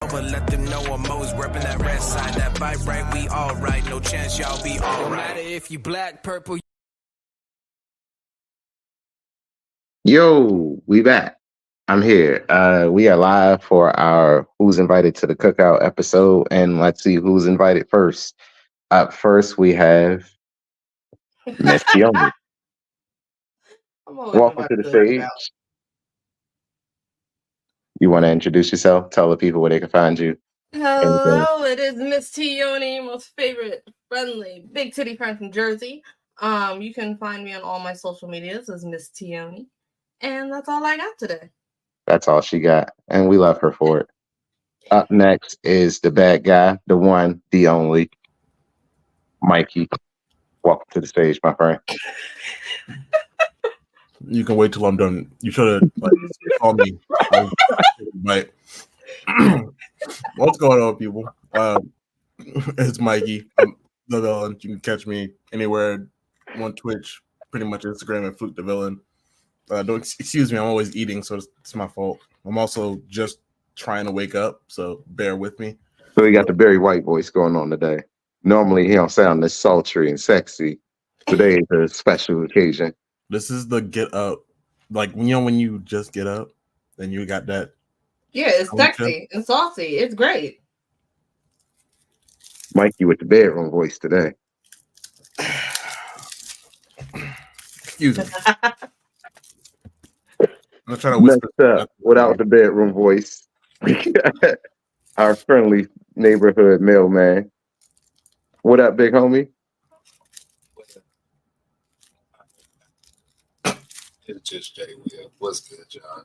But let them know I'm always repping that red side. That vibe right, we all right. No chance y'all be all right. No matter if you black, purple. Yo, we back. I'm here. We are live for our Who's Invited to the Cookout episode, and let's see who's invited first. Up first, we have Miss Fiona. Welcome to the stage. You want to introduce yourself? Tell the people where they can find you. Hello, it is Miss Tioni, most favorite, friendly, big titty friend from Jersey. You can find me on all my social medias as Miss Tioni. And that's all I got today. That's all she got. And we love her for it. Up next is the bad guy, the one, the only, Mikey. Welcome to the stage, my friend. You can wait till I'm done. You should have called me. But what's going on, people? It's Mikey. I'm the villain. You can catch me anywhere on Twitch, pretty much Instagram at Fluke the Villain. Don't excuse me. I'm always eating, so it's my fault. I'm also just trying to wake up, so bear with me. So he got the Barry White voice going on today. Normally he don't sound this sultry and sexy. Today is a special occasion. This is the get up, like when you just get up, then you got that. Yeah, it's sexy and saucy. It's great. Mikey with the bedroom voice today. Excuse me. I'm trying to whisper without the bedroom voice. Our friendly neighborhood mailman. What up, big homie? It's just Jay Will. What's good, John?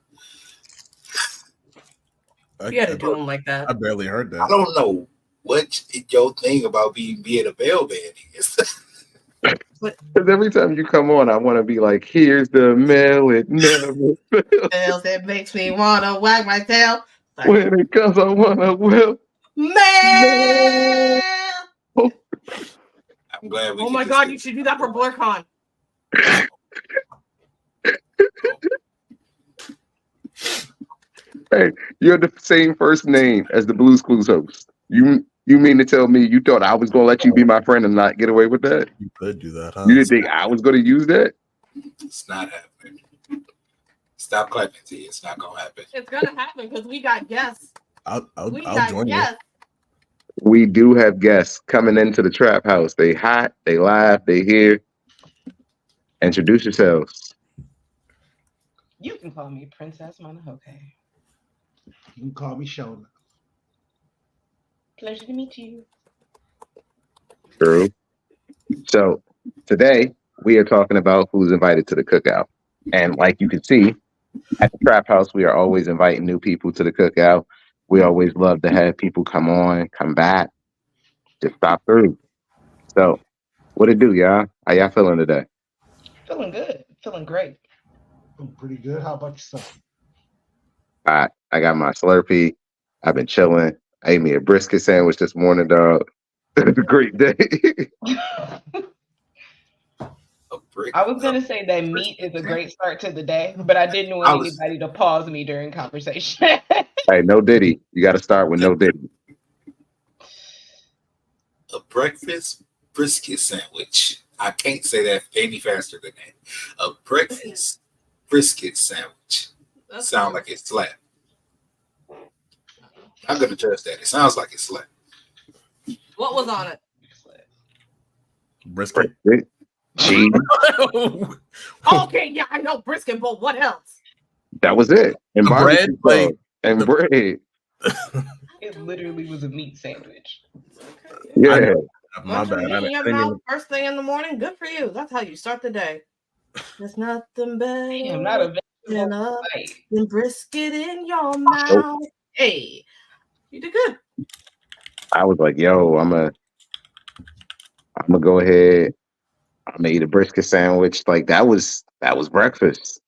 You had to do him like that. I barely heard that. I don't know what your thing about being a mailman is. Because every time you come on, I want to be like, here's the mail, it never fails. It makes me want to wag my tail. When it comes, I want to will. Mail! I'm glad we Oh my God, you should do that for BlerdCon. Hey, you're the same first name as the Blue's Clues host. You mean to tell me you thought I was going to let you be my friend and not get away with that? You could do that, huh? You didn't think I was going to use that? It's not happening. Stop clapping, T. It's not going to happen. It's going to happen because we got guests. I'll join you. We do have guests coming into the trap house. They hot, they live, they here. Introduce yourselves. You can call me Princess Monohoke. You can call me Shona. Pleasure to meet you. True. So today we are talking about who's invited to the cookout. And like you can see, at the trap house, we are always inviting new people to the cookout. We always love to have people come on, come back, just stop through. So what it do, y'all? How y'all feeling today? Feeling good. Feeling great. I'm pretty good. How about yourself? I got my Slurpee. I've been chilling. I ate me a brisket sandwich this morning, dog. It was a great day. I was going to say that meat is a great start to the day, but I didn't want anybody to pause me during conversation. Hey, no Diddy. You got to start with no Diddy. A breakfast brisket sandwich. I can't say that any faster than that. A breakfast brisket sandwich. Sound like it slapped. I'm going to judge that. It sounds like it slapped. What was on it? Brisket. Cheese. Okay, yeah, I know brisket, but what else? That was it. And bread, bread. It literally was a meat sandwich. Yeah. My bad. In your mouth first thing in the morning. Good for you. That's how you start the day. There's nothing better than brisket in your mouth. Hey, you did good. I was like, yo, I'm gonna go ahead. I'm gonna eat a brisket sandwich. Like that was breakfast.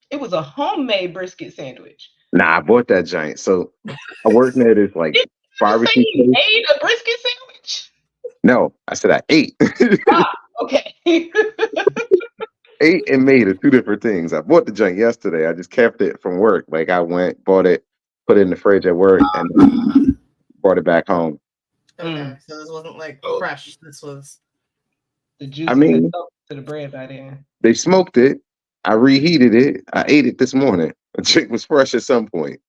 It was a homemade brisket sandwich. Nah, I bought that giant. So I work at this like barbecue. You ate a brisket sandwich? No, I said I ate. Okay. Ate and made are two different things. I bought the junk yesterday. I just kept it from work. Like I went, bought it, put it in the fridge at work, and brought it back home. Okay, so this wasn't like fresh. This was the juice. I mean, to the bread by then. They smoked it. I reheated it. I ate it this morning. The chick was fresh at some point.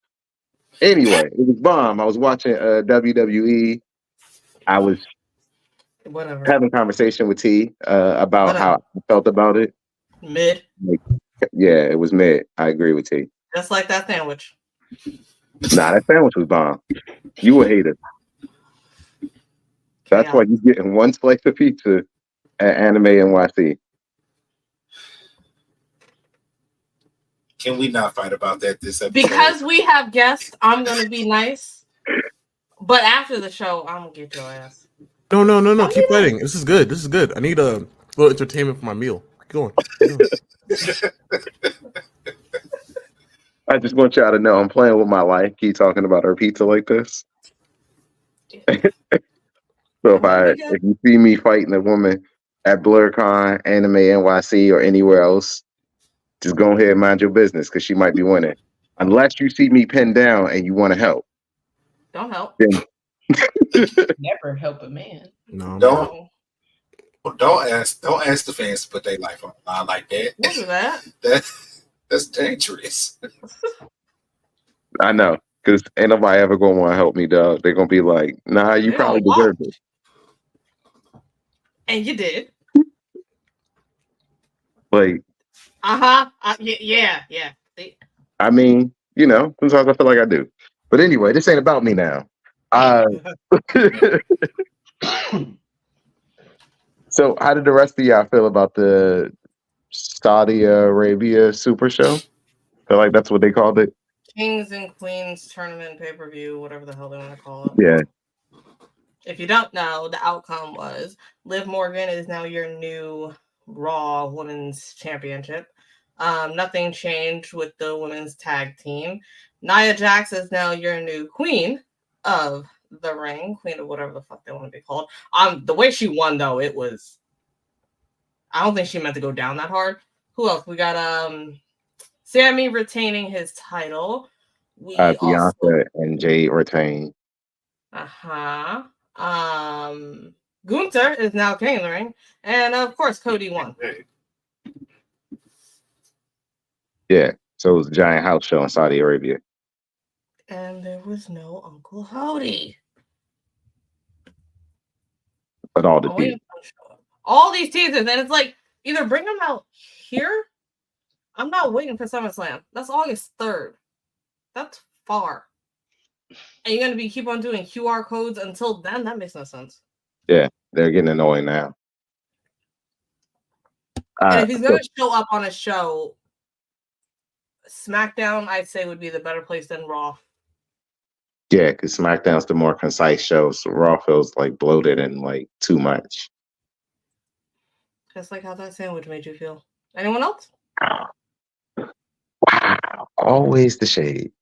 Anyway, it was bomb. I was watching WWE. I was having a conversation with T about how I felt about it. Mid. Yeah, it was mid. I agree with T. Just like that sandwich. Nah, that sandwich was bomb. You a hater. That's why you're getting one slice of pizza at Anime NYC. Can we not fight about that this episode? Because we have guests, I'm gonna be nice. But after the show, I'm gonna get your ass. No. Keep fighting. This is good. I need a little entertainment for my meal. Keep going. I just want y'all to know I'm playing with my life. Keep talking about our pizza like this. So if you see me fighting a woman at BlerdCon, Anime NYC, or anywhere else, just go ahead and mind your business because she might be winning. Unless you see me pinned down and you want to help. Don't help. Never help a man. No. Don't ask the fans to put their life on the line like that. What is that? That's dangerous. I know, because ain't nobody ever gonna want to help me, dog. They're gonna be like, nah, you probably deserve it. And you did. Like, yeah. See? I mean, sometimes I feel like I do. But anyway, this ain't about me now. So how did the rest of y'all feel about the Saudi Arabia Super Show? Feel like that's what they called it? Kings and Queens tournament pay-per-view, whatever the hell they want to call it. Yeah. If you don't know, the outcome was Liv Morgan is now your new Raw Women's Championship. Nothing changed with the women's tag team. Nia Jax is now your new queen of the ring, queen of whatever the fuck they want to be called. The way she won, though, it was... I don't think she meant to go down that hard. Who else? We got Sammy retaining his title. Bianca and Jade retain. Gunther is now king of the ring. And, of course, Cody won. Yeah, so it was a giant house show in Saudi Arabia. And there was no Uncle Howdy. But all these teasers, and it's like, either bring them out here. I'm not waiting for SummerSlam. That's August 3rd. That's far. And you're going to keep on doing QR codes until then? That makes no sense. Yeah, they're getting annoying now. And if he's going to show up on a show, SmackDown, I'd say, would be the better place than Raw. Yeah, because SmackDown's the more concise show, so Raw feels like bloated and like too much. Just like how that sandwich made you feel. Anyone else? Wow, always the shade.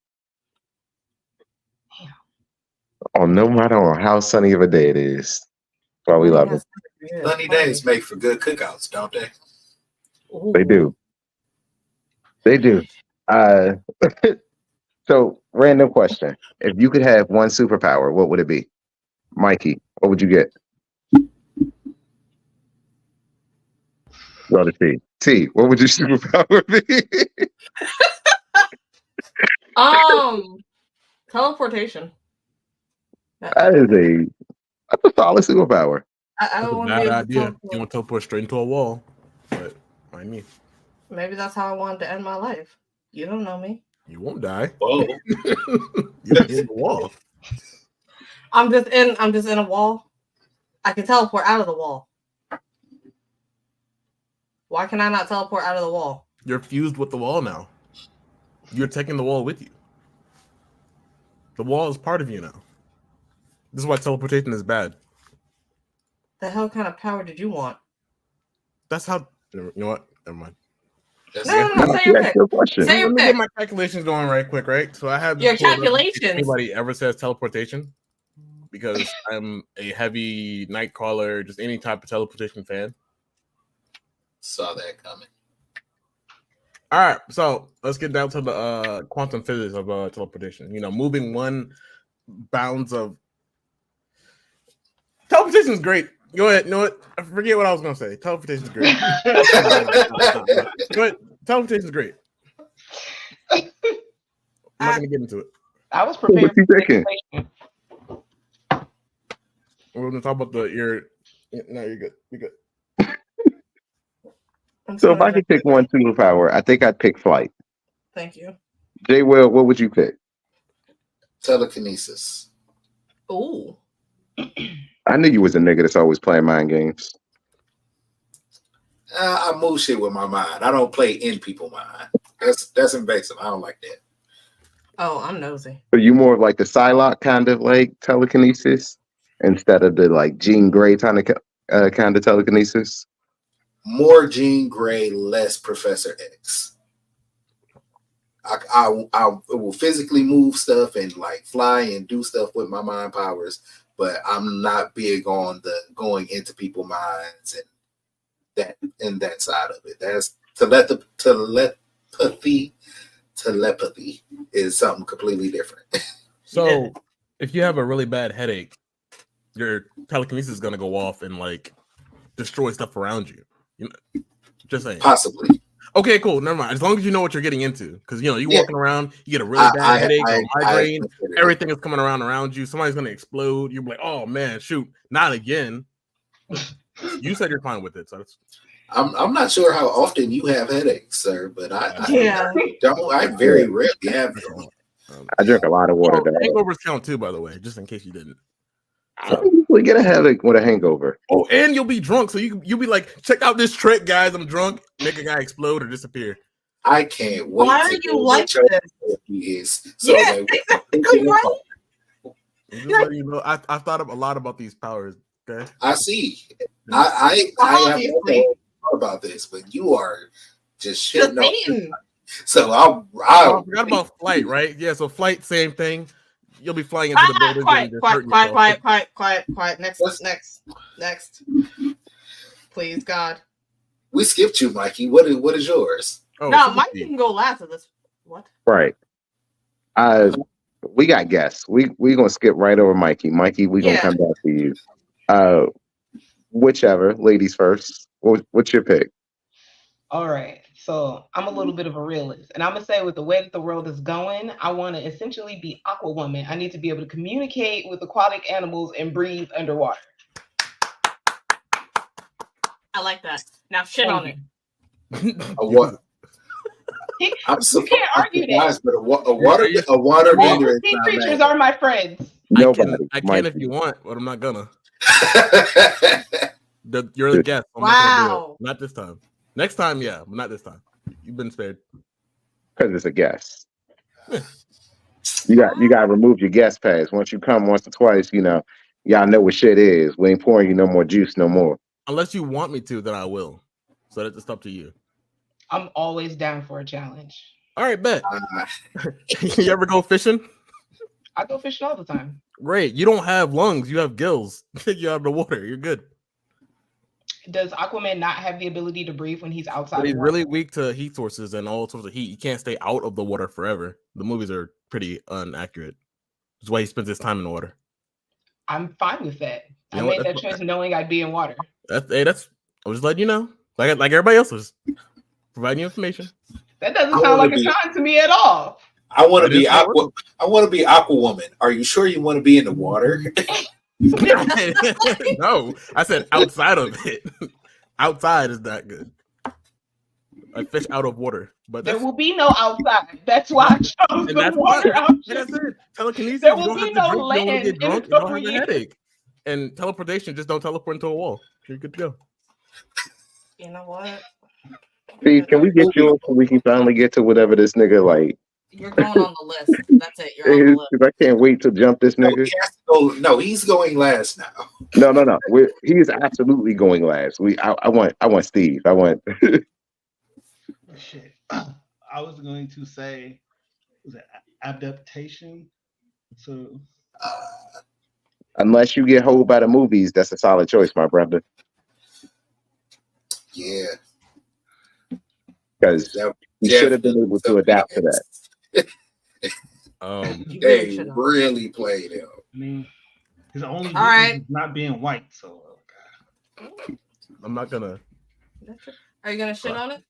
Oh, no matter how sunny of a day it is. That's why we love it. Sunny days make for good cookouts, don't they? Ooh. They do. They do. So, random question. If you could have one superpower, what would it be? Mikey, what would you get? Well, T, what would your superpower be? Teleportation. That's a solid superpower. I don't want to be able to idea. You want to teleport straight into a wall, but I mean, maybe that's how I wanted to end my life. You don't know me. You won't die. Whoa. You're in the wall. I'm just in a wall. I can teleport out of the wall. Why can I not teleport out of the wall? You're fused with the wall now. You're taking the wall with you. The wall is part of you now. This is why teleportation is bad. The hell kind of power did you want? That's how. You know what? Never mind. No. Say your pick. Say your Let me pick. get my calculations going right quick, right? So I have your calculations. If anybody ever says teleportation, because I'm a heavy Nightcrawler, just any type of teleportation fan. Saw that coming. All right, so let's get down to the quantum physics of teleportation. You know, moving one bounds of teleportation is great. Go ahead. You know what? I forget what I was going to say. Teleportation is great. Go ahead. Teleportation is great. I'm not going to get into it. I was prepared. What you thinking? We're going to talk about the ear. No, you're good. You're good. So if I could pick one superpower, I think I'd pick flight. Thank you. Jay Will, what would you pick? Telekinesis. Ooh. I knew you was a nigga that's always playing mind games. I move shit with my mind. I don't play in people's mind. That's invasive. I don't like that. Oh, I'm nosy. Are you more of like the Psylocke kind of like telekinesis instead of the like Jean Grey kind of telekinesis? More Jean Grey, less Professor X. I will physically move stuff and like fly and do stuff with my mind powers, but I'm not big on the going into people's minds and that side of it. That's telepathy is something completely different. So if you have a really bad headache, your telekinesis is gonna go off and like destroy stuff around you. You know, just saying. Possibly. Okay, cool. Never mind. As long as you know what you're getting into, because you know you're walking around, you get a really bad headache, or migraine, everything is coming around you. Somebody's gonna explode. You're like, oh man, shoot, not again. You said you're fine with it, so that's. I'm not sure how often you have headaches, sir, but I very rarely have them. I drink a lot of water. Hangovers count too, by the way, just in case you didn't. I don't usually get a headache with a hangover. Oh, and you'll be drunk, so you'll be like, check out this trick, guys. I'm drunk. Make a guy explode or disappear. I can't wait. Why are you like this? So yeah, exactly right. You know, I've thought a lot about these powers. Okay, I see. I have thought about this, but you are just shitting on. So I forgot about flight, right? Yeah, so flight, same thing. You'll be flying into the building. Quiet. Next. Please, God. We skipped you, Mikey. What is yours? Oh, no, Mikey can go last of this. What? Right. We got guests. We gonna skip right over Mikey. Mikey, we gonna come back to you. Whichever, ladies first. What's your pick? All right. So I'm a little bit of a realist, and I'm gonna say with the way that the world is going, I want to essentially be Aquawoman. I need to be able to communicate with aquatic animals and breathe underwater. I like that. Now shit on it. What? I'm so you can't argue that. But a water bender. Sea creatures are my friends. Nobody. I can if you want, but I'm not gonna. You're the guest. I'm wow. Not this time. Next time, yeah, but not this time. You've been spared. Because it's a guest. You got to remove your guest pass. Once you come once or twice, you know, y'all know what shit is. We ain't pouring you no more juice no more. Unless you want me to, then I will. So that's just up to you. I'm always down for a challenge. All right, bet. You ever go fishing? I go fishing all the time. Great. You don't have lungs. You have gills. Take you out of the water. You're good. Does Aquaman not have the ability to breathe when he's outside? But he's really weak to heat sources and all sorts of heat. You can't stay out of the water forever. The movies are pretty inaccurate. That's why he spends his time in the water. I'm fine with that. I made that choice knowing I'd be in water. That's I was just letting you know. Like everybody else was providing you information. That doesn't sound like a con to me at all. I want to be Aquawoman. Are you sure you want to be in the water? No, I said outside of it. Outside is not good. I fish out of water, but there will be no outside. That's why I chose the water option. That's it. Telekinesis. There will be no land. You don't get drunk. You don't have a headache. And teleportation, just don't teleport into a wall. You're good to go. You know what? Steve, can we get yours so we can finally get to whatever this nigga like? You're going on the list. That's it. You're on the list. I can't wait to jump this nigga. No, he's going last now. No. He's absolutely going last. I want Steve. I want. Shit. I was going to say, was it adaptation? So. Unless you get hold by the movies, that's a solid choice, my brother. Yeah. Because He should have been able to adapt to that. They really played him. I mean, his only All right. is not being white. So I'm not gonna. Are you gonna shit on it?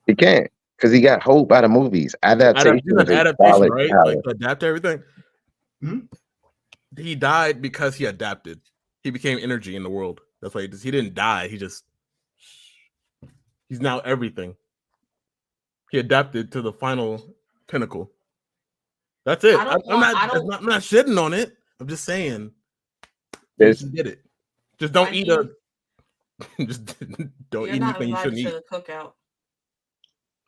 He can't because he got hold by the movies. Adaptation is a adaptation, valid right? talent. Like to adapt to everything. He died because he adapted. He became energy in the world. That's why he didn't die. He's now everything. He adapted to the final pinnacle. That's it. I'm not shitting on it. I'm just saying. He did it. Just don't eat just don't eat anything you shouldn't eat. Cookout.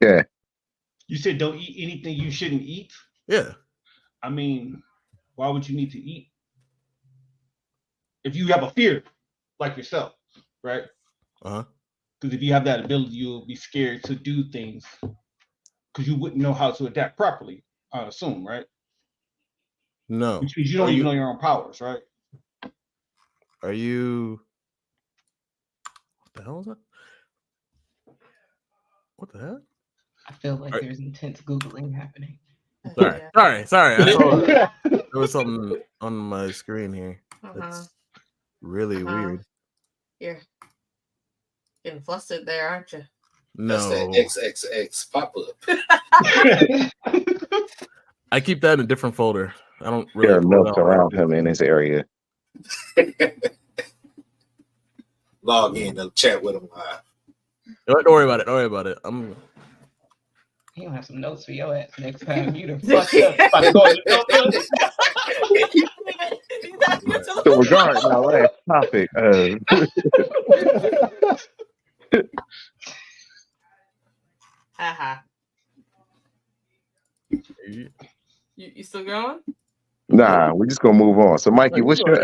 Yeah. you said don't eat anything you shouldn't eat. Yeah. I mean, why would you need to eat if you have a fear like yourself, right? Uh-huh. Because if you have that ability, you'll be scared to do things because you wouldn't know how to adapt properly, I assume, right? No. Which means you don't even know your own powers, right? Are you... What the hell is that? What the hell? I feel like there's intense Googling happening. Sorry. I saw there was something on my screen here. That's really weird. You're getting flustered there, aren't you? That's No. that XXX pop-up. I keep that in a different folder. I don't really. There are notes around him in his area. Log in and chat with him live. Don't worry about it. You don't have some notes for your ass next time. You done fucked up. So regarding our last topic, You still going? nah, we're just gonna move on. So Mikey, what's your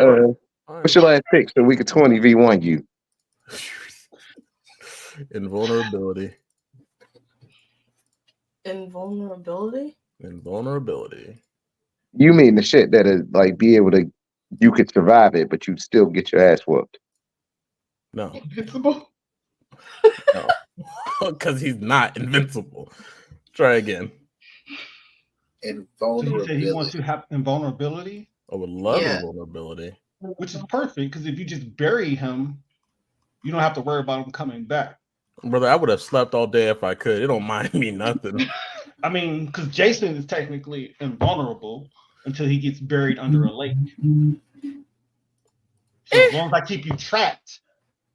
last pick so we could 20v1 you? Invulnerability. Invulnerability? You mean the shit that is like be able to, you could survive it, but you'd still get your ass whooped. No. Invincible? No. Because he's not invincible. Try again. Invulnerability. He wants to have invulnerability. I would love invulnerability. Which is perfect because if you just bury him, you don't have to worry about him coming back. Brother, I would have slept all day if I could. It don't mind me nothing. I mean, because Jason is technically invulnerable until he gets buried under a lake. So as long as I keep you trapped,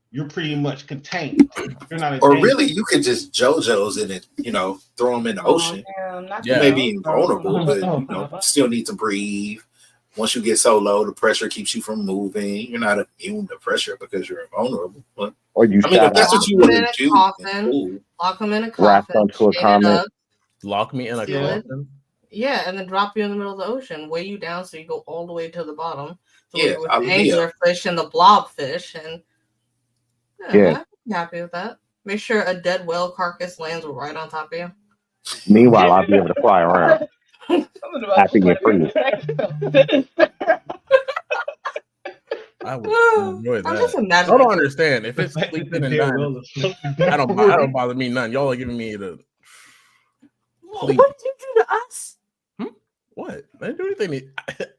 you're pretty much contained. You're not. Or really, you could just JoJo's in it. Throw him in the ocean. You may be invulnerable, but still need to breathe. Once you get so low, the pressure keeps you from moving. You're not immune to pressure because you're invulnerable. But, or you if that's what you want to do, lock him in a wrap coffin, onto a comment. Lock me in a coffin. Yeah, and then drop you in the middle of the ocean, weigh you down so you go all the way to the bottom. So with the anglerfish and the blobfish, and I'm happy with that. Make sure a dead whale carcass lands right on top of you. Meanwhile, I'll be able to fly around. Happy and free. I would enjoy that. I don't understand. If it's sleeping and dying, I don't bother me none. Y'all are giving me the. What did you do to us? What? I didn't do anything.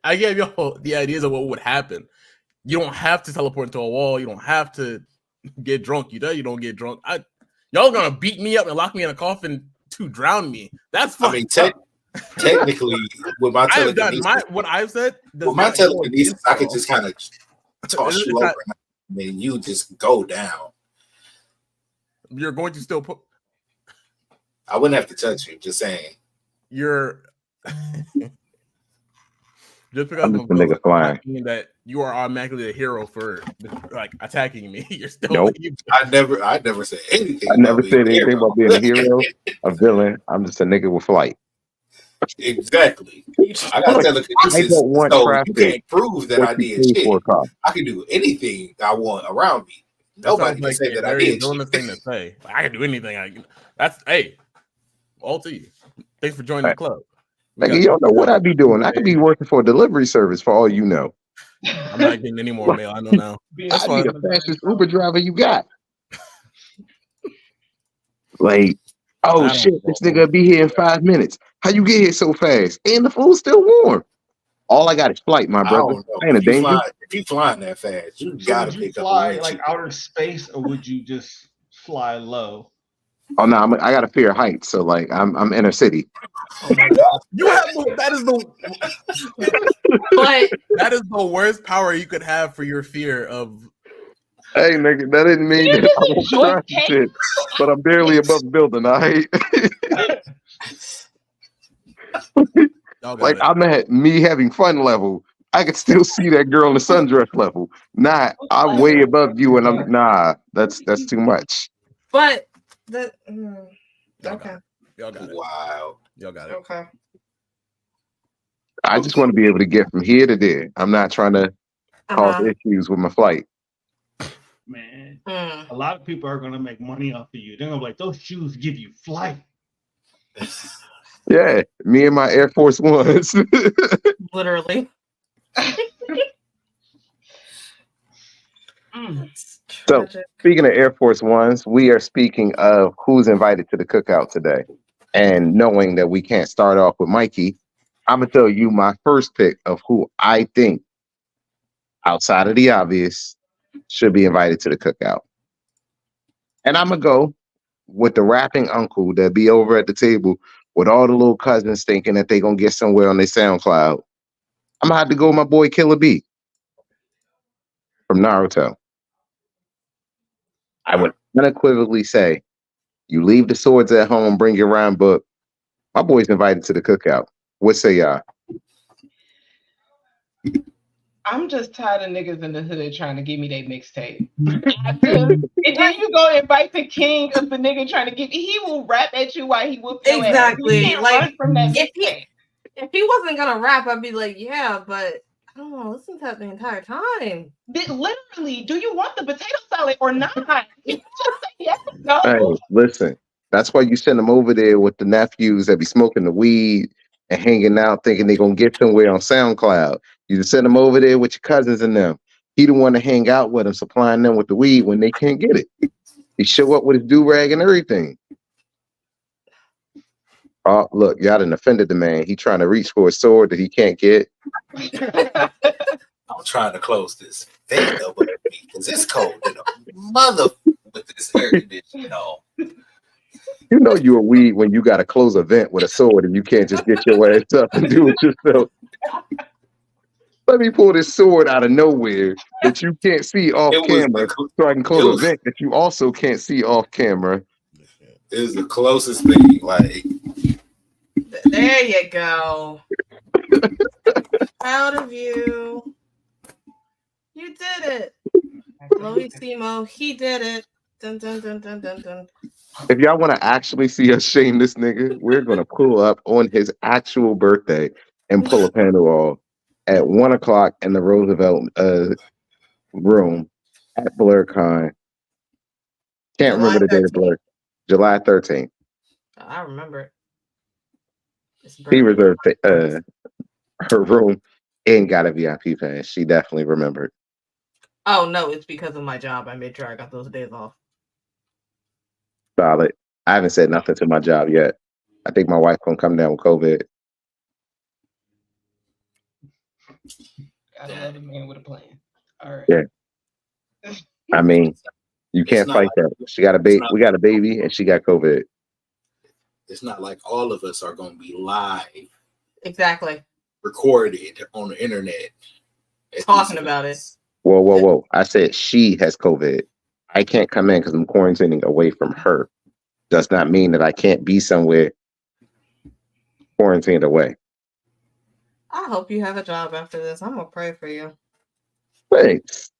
I gave y'all the ideas of what would happen. You don't have to teleport into a wall. You don't have to get drunk. You don't get drunk. Y'all gonna beat me up and lock me in a coffin to drown me. That's fine. I mean, technically, with my telekinesis, what I've said. With my telekinesis, I could just kind of toss you over, and you just go down. You're going to still put. I wouldn't have to touch you. Just saying. You're. Just because I'm a nigga flying, mean that you are automatically a hero for like attacking me. You're still. Nope. I never said anything. I never said anything about being a hero, a villain. I'm just a nigga with flight. Exactly. I got telekinesis, so you can't prove that I did shit. I can do anything I want around me. Nobody can say that I did. That's thing to say. I can do anything. That's all to you. Thanks for joining the club. Like, you don't know what I'd be doing. I could be working for a delivery service for all you know. I'm not getting any more mail. I know now. That's why the fastest Uber driver you got. Like, Oh I shit, don't this roll. nigga be here in 5 minutes. How you get here so fast? And the food's still warm. All I got is flight, my I brother. don't know. I ain't a danger. If you flying that fast, you So gotta would you pick up a fly like windshield. outer space, or would you just fly low? Oh no, I got a fear of heights, so like I'm inner city. Oh my god. You have that is the But that is the worst power you could have for your fear of. Hey nigga, that didn't mean You that just I won't enjoy try cake. shit, but I'm barely above the building. All right, Y'all got like it. I'm at me having fun level. I can still see that girl in the sundress level. Nah, I'm way above you, and I'm nah. That's too much. but the Y'all got okay. it. Y'all got it. Wow. Y'all got it. Okay. I just want to be able to get from here to there. I'm not trying to cause Uh-huh. issues with my flight. Man, Mm. a lot of people are gonna make money off of you. They're gonna be like, those shoes give you flight. Yeah, me and my Air Force Ones. Literally. Mm. So, Tragic. speaking of Air Force Ones, we are speaking of who's invited to the cookout today. And knowing that we can't start off with Mikey, I'm going to tell you my first pick of who I think, outside of the obvious, should be invited to the cookout. And I'm going to go with the rapping uncle that be over at the table with all the little cousins thinking that they going to get somewhere on their SoundCloud. I'm going to have to go with my boy Killer B from Naruto. I would unequivocally say, you leave the swords at home, bring your rhyme book. My boy's invited to the cookout. What say y'all? I'm just tired of niggas in the hood trying to give me their mixtape. And then you go invite the king of the nigga trying to give. He will rap at you while he whoop your ass. Exactly. You can't Like, run from that if mixtape. he wasn't gonna rap, I'd be like, yeah, but I don't want to listen to that the entire time. Literally, do you want the potato salad or not? You just say yes or no. Hey, listen. That's why you send them over there with the nephews that be smoking the weed and hanging out, thinking they're gonna get somewhere on SoundCloud. You just send them over there with your cousins and them. He the one to hang out with them, supplying them with the weed when they can't get it. He show up with his do-rag and everything. Oh, look, y'all done offended the man. He trying to reach for a sword that he can't get. I'm trying to close this vent up because it's cold in a mother with this air conditioning on. You know you a weed when you got to close a vent with a sword and you can't just get your ass up and do it yourself. Let me pull this sword out of nowhere that you can't see off camera so I can close a vent that you also can't see off camera. It was the closest thing. Like, There you go. Proud of you. You did it. Loisimo, he did it. Dun, dun, dun, dun, dun, dun. If y'all want to actually see us shame this nigga, we're going to pull up on his actual birthday and pull a panel off at 1 o'clock in the Roosevelt room at BlerdCon. Can't remember the day of Blerd. July 13th. Oh, I remember it. He reserved her room and got a VIP pass. She definitely remembered. Oh, no, it's because of my job. I made sure I got those days off. Solid. I haven't said nothing to my job yet. I think my wife gonna come down with COVID. I love a man with a plan. All right. Yeah. I mean, you can't fight that. She got a baby. We got a baby, and she got COVID. It's not like all of us are going to be live. Exactly. Recorded on the internet. Talking about it. Whoa. I said she has COVID. I can't come in because I'm quarantining away from her. Does not mean that I can't be somewhere quarantined away. I hope you have a job after this. I'm going to pray for you. Thanks.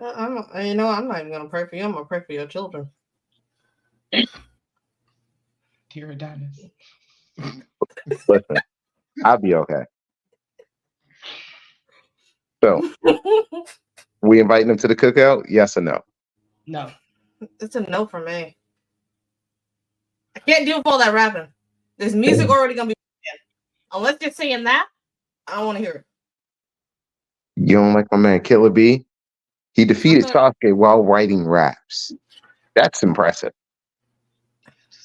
I'm not even going to pray for you. I'm going to pray for your children. Dear Adonis. Listen, I'll be okay. So, we inviting them to the cookout? Yes or no? No. It's a no for me. I can't deal with all that rapping. There's music already going to be playing. Unless you're saying that, I don't want to hear it. You don't like my man Killer B? He defeated Sasuke while writing raps. That's impressive.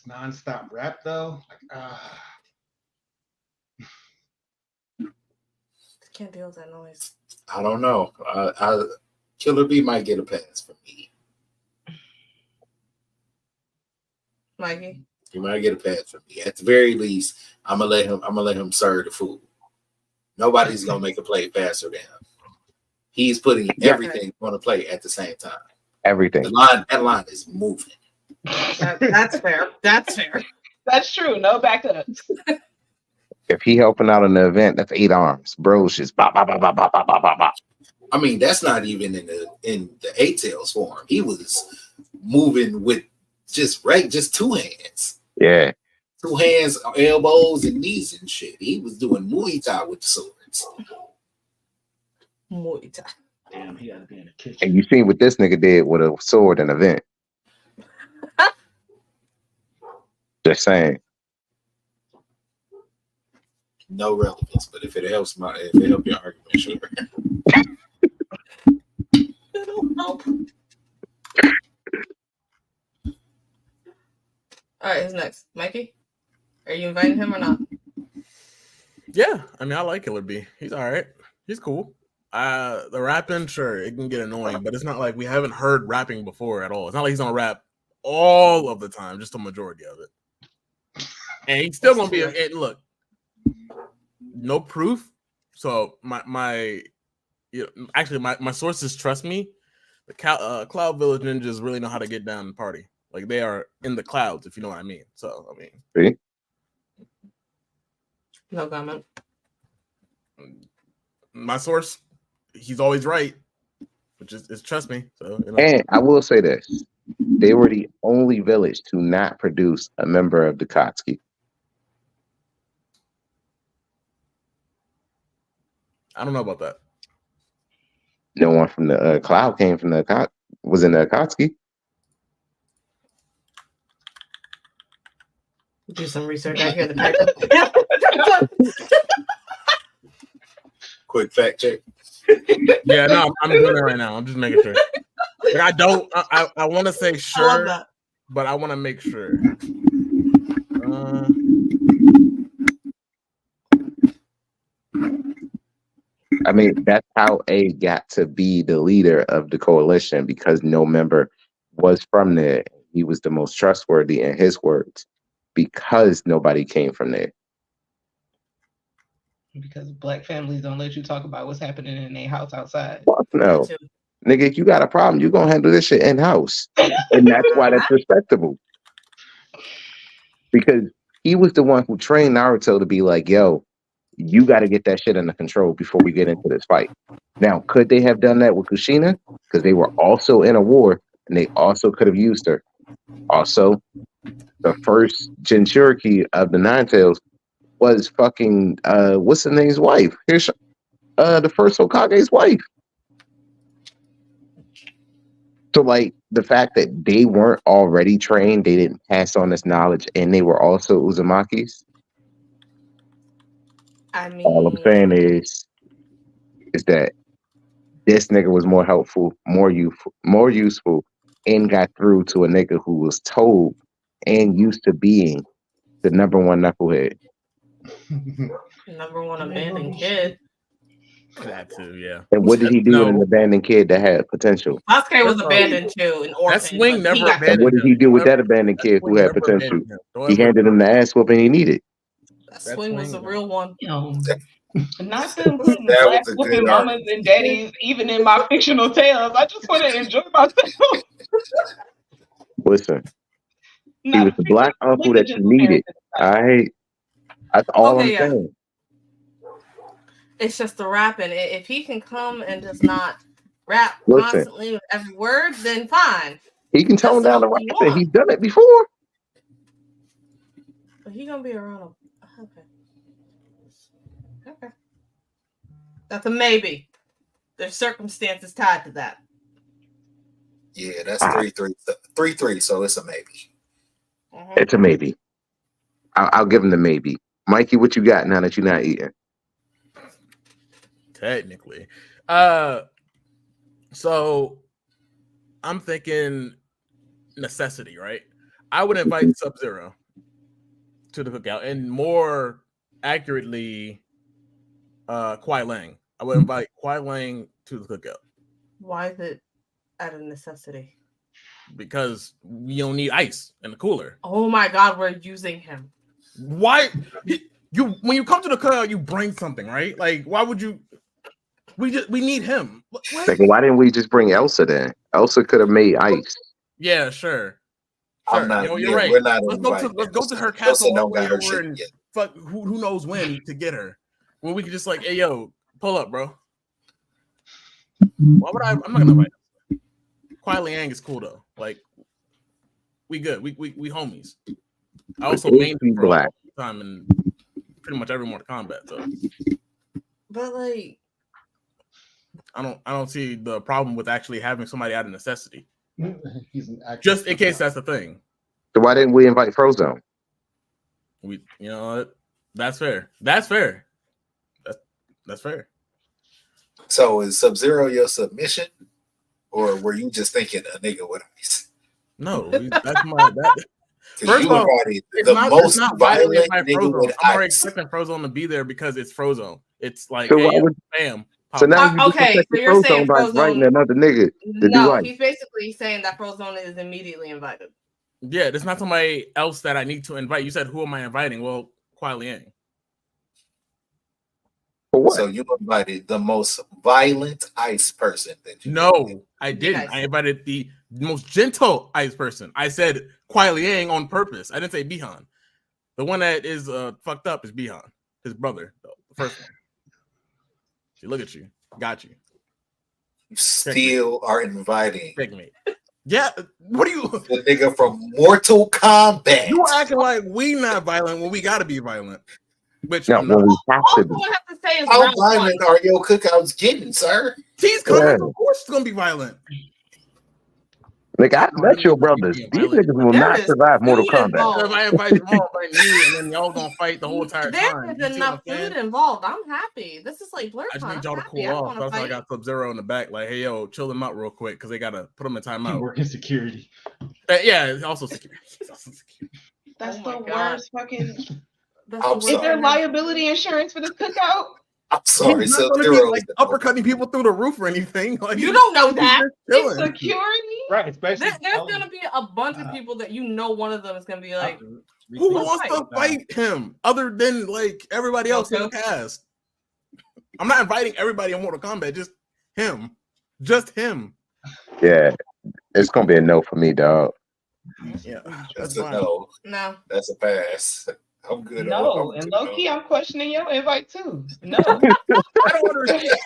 nonstop rap though. Can't deal with that noise. I don't know. Killer B might get a pass from me. Mikey? He might get a pass from me. At the very least, I'm gonna let him serve the food. Nobody's gonna make a play faster than him. He's putting everything on the plate at the same time. Everything. That line is moving. That's fair. That's fair. That's true. No backups. If he helping out in the event, that's 8 arms. Bro's just bop, bop, bop, bop, bop, bop, bop, bop. I mean, that's not even in the 8 tails form. He was moving with just 2 hands. Yeah. 2 hands, elbows, and knees and shit. He was doing Muay Thai with the swords. Muay Thai. Damn, he gotta be in the kitchen. And you seen what this nigga did with a sword in an event. Just saying. No relevance, but if it helps your argument, sure. It'll help. All right, who's next? Mikey? Are you inviting him or not? Yeah, I mean, I like Killer B. He's all right. He's cool. The rapping, sure, it can get annoying, but it's not like we haven't heard rapping before at all. It's not like he's gonna rap all of the time, just a majority of it. And he's still gonna be. And look, no proof. So my sources trust me. The Cloud Village ninjas really know how to get down and party. Like they are in the clouds, if you know what I mean. So I mean, see? No comment. My source, he's always right, which is trust me. So And I will say this: they were the only village to not produce a member of the Kotsky. I don't know about that. No one from the Cloud came from the was in the Kotsky. Do some research. I hear the title. Quick fact check. Yeah, no, I'm doing it right now. I'm just making sure. Like, I want to say sure, but I want to make sure. I mean, that's how A got to be the leader of the coalition, because no member was from there. He was the most trustworthy, in his words, because nobody came from there. Because black families don't let you talk about what's happening in their house outside. Fuck no. Nigga, if you got a problem, you're going to handle this shit in-house. And that's why that's respectable. Because he was the one who trained Naruto to be like, yo, you got to get that shit under control before we get into this fight. Now, could they have done that with Kushina? Because they were also in a war, and they also could have used her. Also, the first Jinchuriki of the Nine Tails was fucking, what's the name's wife? Here's the first Hokage's wife. So, like, the fact that they weren't already trained, they didn't pass on this knowledge, and they were also Uzumakis. I mean, all I'm saying is that this nigga was more helpful, more useful, and got through to a nigga who was told and used to being the number one knucklehead. number one abandoned kid. That too, yeah. And what did he do with an abandoned kid that had potential? Sasuke was abandoned too, an orphan. That swing never abandoned And what did he do with that abandoned kid who had potential? He handed him the ass whooping he needed. That swing was a real one. Not to include black whooping mamas and daddies, even in my fictional tales. I just want to enjoy myself. Listen, he was the black uncle that you needed. That's all I'm saying. It's just the rapping. If he can come and just not rap constantly with every word, then fine. He can tone down the rapping. He's done it before. But he's gonna be around. Okay. That's a maybe. There's circumstances tied to that. Yeah, that's 3-3, so it's a maybe. Mm-hmm. It's a maybe. I'll give him the maybe. Mikey, what you got now that you're not eating? Technically. So I'm thinking necessity, right? I would invite Sub-Zero to the cookout, and more accurately, Kwai Lang. I would invite Kwai Lang to the cookout. Why is it out of necessity? Because we don't need ice in the cooler. Oh my God, we're using him. Why? You when you come to the cookout, you bring something, right? Like, why would you? We need him. What? Like, why didn't we just bring Elsa then? Elsa could have made ice. Yeah, sure. I'm not. You're right. We're not. Let's go to her Elsa castle don't all the way got her over shit and yet. fuck who knows when to get her. When we could just like, hey yo, pull up, bro. Why would I? I'm not gonna invite her. Kwai Liang is cool though. Like, we good. We homies. I also named him for a long time in pretty much every Mortal Kombat. So, but like, I don't see the problem with actually having somebody out of necessity. He's an actor. Just in case that's the thing. So why didn't we invite Frozone? You know what? That's fair. That's fair. That's fair. So is Sub-Zero your submission, or were you just thinking a nigga with ice? No, that's my that. First off, the most violent nigga with I'm already ice. expecting Frozone to be there because it's Frozone. It's like, So hey, why would- bam. So now you okay, so you're saying by inviting Frozone. another nigga to do ice. He's basically saying that Frozone is immediately invited. Yeah, there's not somebody else that I need to invite. You said, who am I inviting? Well, Kwai Liang. For what? So you invited the most violent ice person that you No, I didn't. I invited the most gentle ice person. I said Kwai Liang on purpose. I didn't say Bihan. The one that is fucked up is Bihan, his brother, though, the first one. See, look at you. Got you. You still are inviting. Checkmate. Yeah, what are you? The nigga from Mortal Kombat. You acting like we not violent when we gotta be violent. Which No, when we have All to I be. have to say is How round violent one. are your cookouts getting, sir? T's coming. Yeah. Of course, it's gonna be violent. Like, I met your brothers. These niggas will There not is survive Mortal food Kombat. involved. So if I invite them all, invite you, and then y'all gonna fight the whole entire There time. is You see enough what I'm saying? food involved. I'm happy. This is like Blerd. I just I'm need y'all to happy. cool I don't off. wanna That's why I fight. got Sub-Zero in the back. Like, hey, yo, chill them out real quick because they gotta put them in timeout. Working security. Yeah, it's also security. It's also security. That's Oh my the God. worst fucking. That's I'm the Is worst there thing. liability insurance for this cookout? I'm sorry, He's not gonna be Sub-Zero. like uppercutting people through the roof or anything. Like, You don't know that. he's It's just chilling. security. Right, especially There's gonna be a bunch of people that you know. One of them is gonna be like, Who Let's wants to fight him other than like everybody else in the cast? I'm not inviting everybody in Mortal Kombat, just him. Just him. Yeah, it's gonna be a no for me, dog. Yeah, That's that's a fine. no. no. That's a pass. I'm good. No, I'm and good. low key, I'm questioning your invite too. No, I don't understand.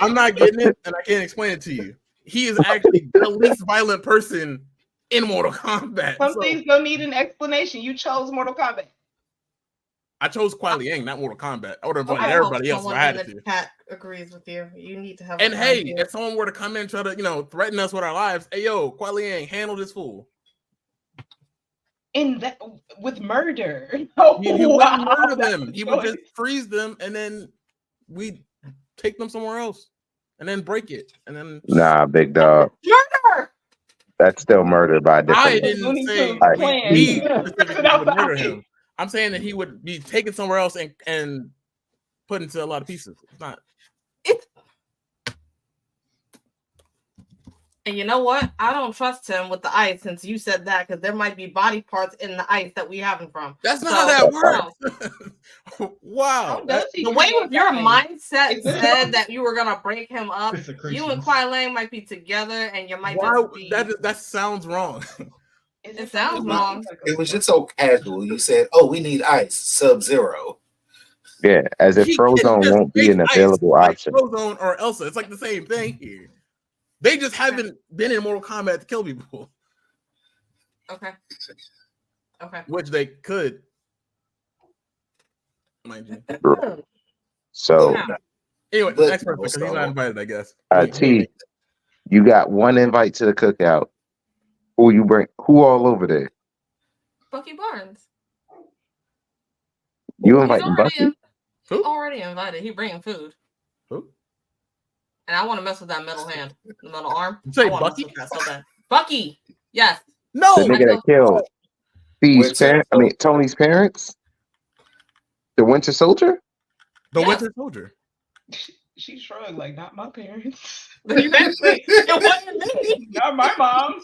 I'm not getting it, and I can't explain it to you. He is actually the least violent person in Mortal Kombat. some So things don't need an explanation. You chose Mortal Kombat. I chose Kwai Liang, not Mortal Kombat. I would have invited I hope everybody else if I someone had in to. the chat agrees with you. You need to have. And a hey, idea. if someone were to come in and try to, threaten us with our lives, hey yo, Kwai Liang, handle this fool. In that with murder. He Wow, wouldn't murder that's them. the He would choice. just freeze them, and then we take them somewhere else, and then break it, and then Nah, big dog. Murder. That's still murder by a I different. didn't Looney say Tunes Like, plan. he Put it specifically would murder outside. him. I'm saying that he would be taken somewhere else and put into a lot of pieces. It's not. And you know what? I don't trust him with the ice since you said that because there might be body parts in the ice that we haven't from. That's not So, how that no. works. Wow. How does he The way create with your time? mindset Is it- said that you were gonna break him up, It's a you and Christmas. Kwai Lang might be together, and you might Why just be. that sounds wrong. Is It sounds something- wrong. It was just so casual. You said, "Oh, we need ice." Sub-Zero. yeah, as if He can Frozone just won't be make an ice available like option. Frozone or Elsa. It's like the same thing here. They just haven't been in Mortal Kombat to kill people, Okay. Okay. which they could. Mind you. So, Yeah. Anyway, But- next person because he's not invited, I guess. T, you got one invite to the cookout. Who you bring? Who all over there? Bucky Barnes. You He's inviting Bucky? already invited. He bringing food. Who? And I want to mess with that metal hand, the metal arm. You say I wanna mess Bucky? with that so bad. Bucky. Yes. No, The nigga that killed Steve's parents. I mean, Tony's parents. The Winter Soldier. the Yes. Winter Soldier. She shrugged like, not my parents. Exactly. It wasn't me. Not my mom.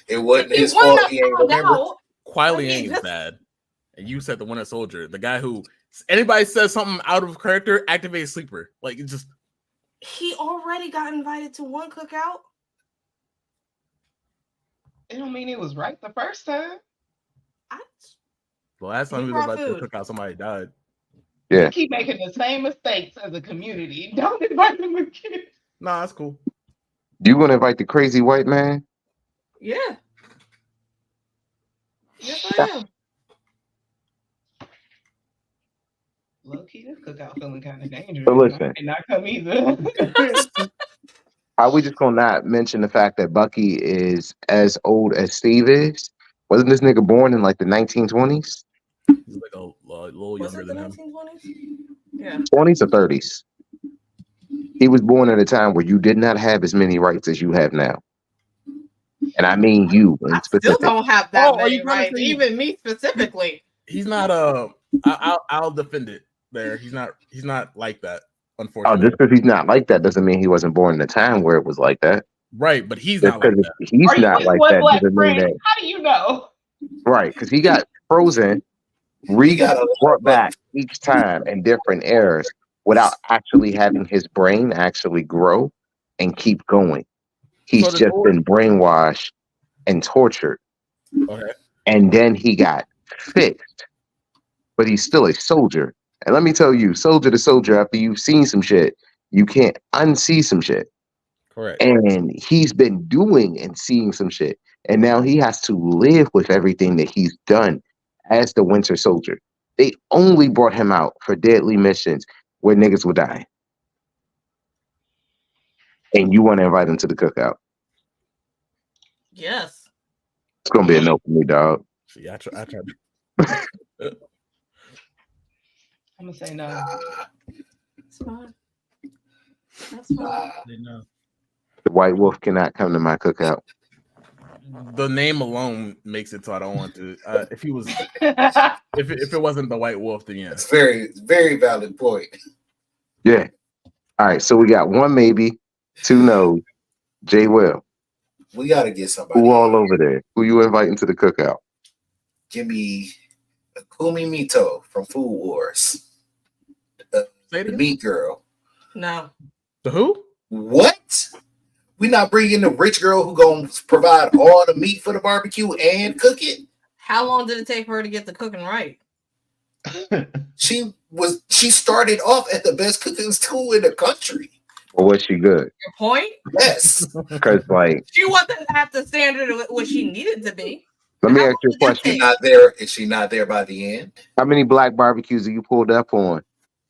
It wasn't He his wouldn't fault. have He ain't found remember. out. Quietly Like, Yang is just- bad, and you said the Winter Soldier, the guy who anybody says something out of character, activate sleeper. Like it just. He already got invited to one cookout. It don't mean it was right the first time. The last time He he was brought about to food. cook out, somebody died. Yeah. We keep making the same mistakes as a community. Don't invite them again. Nah, that's cool. You gonna invite the crazy white man? Yeah. Yes, I am. Low key, this cookout feeling kind of dangerous. But listen. I might not come either. Are we just gonna not mention the fact that Bucky is as old as Steve is? Wasn't this nigga born in like the 1920s? He's like a little Was younger it the than him. 1920s? Yeah. 20s or 30s? He was born at a time where you did not have as many rights as you have now. And I mean you in I still specific. don't have that Oh, are many you trying to rights, say- even me specifically. He's not. I'll defend it. There, he's not. He's not like that. Oh, Unfortunately, just because he's not like that doesn't mean he wasn't born in a time where it was like that. right? But he's Just not like because that. he's Are you not his like one that black doesn't mean friend? that. How do you know? Right, because he got frozen, brought back each time in different eras without actually having his brain actually grow and keep going. He's So the just Lord- been brainwashed and tortured. Okay. And then he got fixed. But he's still a soldier. And let me tell you, soldier to soldier, after you've seen some shit, you can't unsee some shit. Correct. And he's been doing and seeing some shit. And now he has to live with everything that he's done as the Winter Soldier. They only brought him out for deadly missions where niggas would die. And you want to invite him to the cookout. Yes. It's going to be a no for me, dog. See, I tried. I'm gonna say no. It's fine. That's fine. No. The White Wolf cannot come to my cookout. The name alone makes it so I don't want to. If he was, if it wasn't the White Wolf, then yeah. It's very valid point. Yeah. All right. So we got one maybe, two no's. Jay Will. We got to get somebody. Who all over there? Who you inviting to the cookout? Give me Kumi Mito from Food Wars. The meat girl. No. The who? What? We not bringing the rich girl who gonna provide all the meat for the barbecue and cook it? How long did it take for her to get the cooking right? She started off at the best cooking school in the country. Or was she good? Your point? Yes. Because, like, She wasn't at the standard of what she needed to be. let me ask you a question. She's not there. Is she not there by the end? How many black barbecues have you pulled up on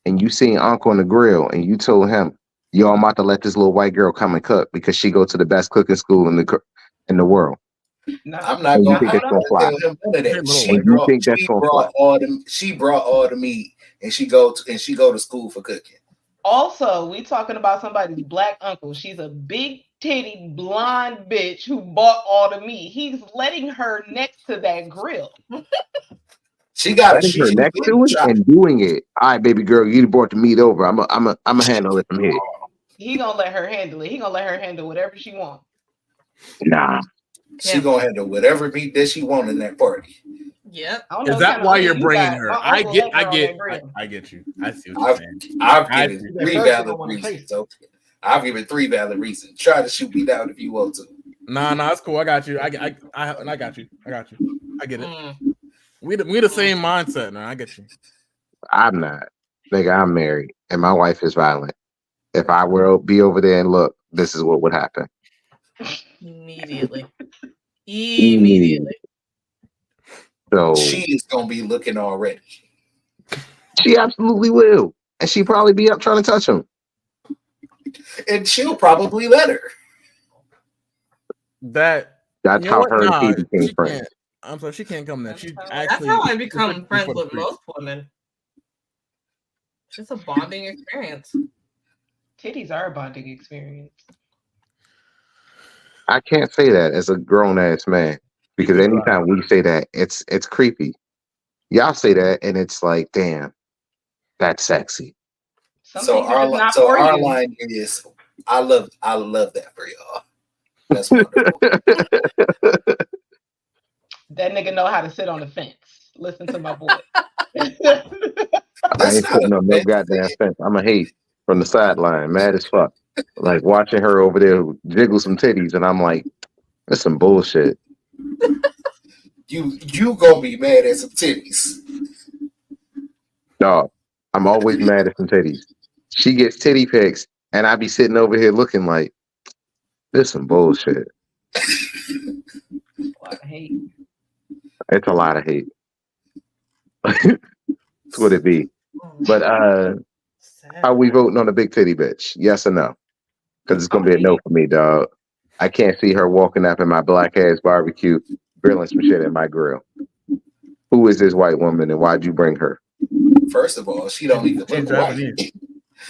and you seen Uncle on the grill and you told him, yo, I'm about to let this little white girl come and cook because she go to the best cooking school in the world? No, I'm not And you going think to it's gonna fly? tell him none of that. And you think that's gonna fly? She brought all the meat and she go to school for cooking. Also, we talking about somebody's black uncle. She's a big titty blonde bitch who bought all the meat. He's letting her next to that grill. She got Letting her next to it and doing it. All right, baby girl, you brought the meat over. I'm a handle it from here. He gonna let her handle it. He gonna let her handle whatever she wants. Nah. She gonna handle whatever meat that she want in that party. Yep. Is that why you're bringing her? I get you. I see what you're saying. I've given three valid reasons. Okay. I've given three valid reasons. Try to shoot me down if you want to. Nah, that's cool. I got you. I got you. I get it. We the same mindset, man. I get you. I'm not. Nigga, I'm married and my wife is violent. If I were to be over there and look, this is what would happen. Immediately. So she is gonna be looking already. She absolutely will. And she probably be up trying to touch him. And she'll probably let her. That's how her and he became friends. I'm sorry, she can't come there. She That's how I become friends with most women. It's just a bonding experience. Titties are a bonding experience. I can't say that as a grown ass man because anytime we say that, it's creepy. Y'all say that, and it's like, damn, that's sexy. Some So things are just not so for our you. line is, I love that for y'all. That's wonderful. That nigga know how to sit on the fence. Listen to my boy. I That's ain't not sitting on no offensive. goddamn fence. I'm a hate from the sideline, mad as fuck. Like watching her over there jiggle some titties, and I'm like, that's some bullshit. You gonna be mad at some titties. Dog, I'm always mad at some titties. She gets titty pics, and I be sitting over here looking like, this some bullshit. A lot of hate. It's a lot of hate. That's what it be. But how we voting on a big titty bitch? Yes or no? Because it's gonna be a no for me, dog. I can't see her walking up in my black ass barbecue, grilling some shit at my grill. Who is this white woman, and why'd you bring her? First of all, she don't even She's look white. Japanese.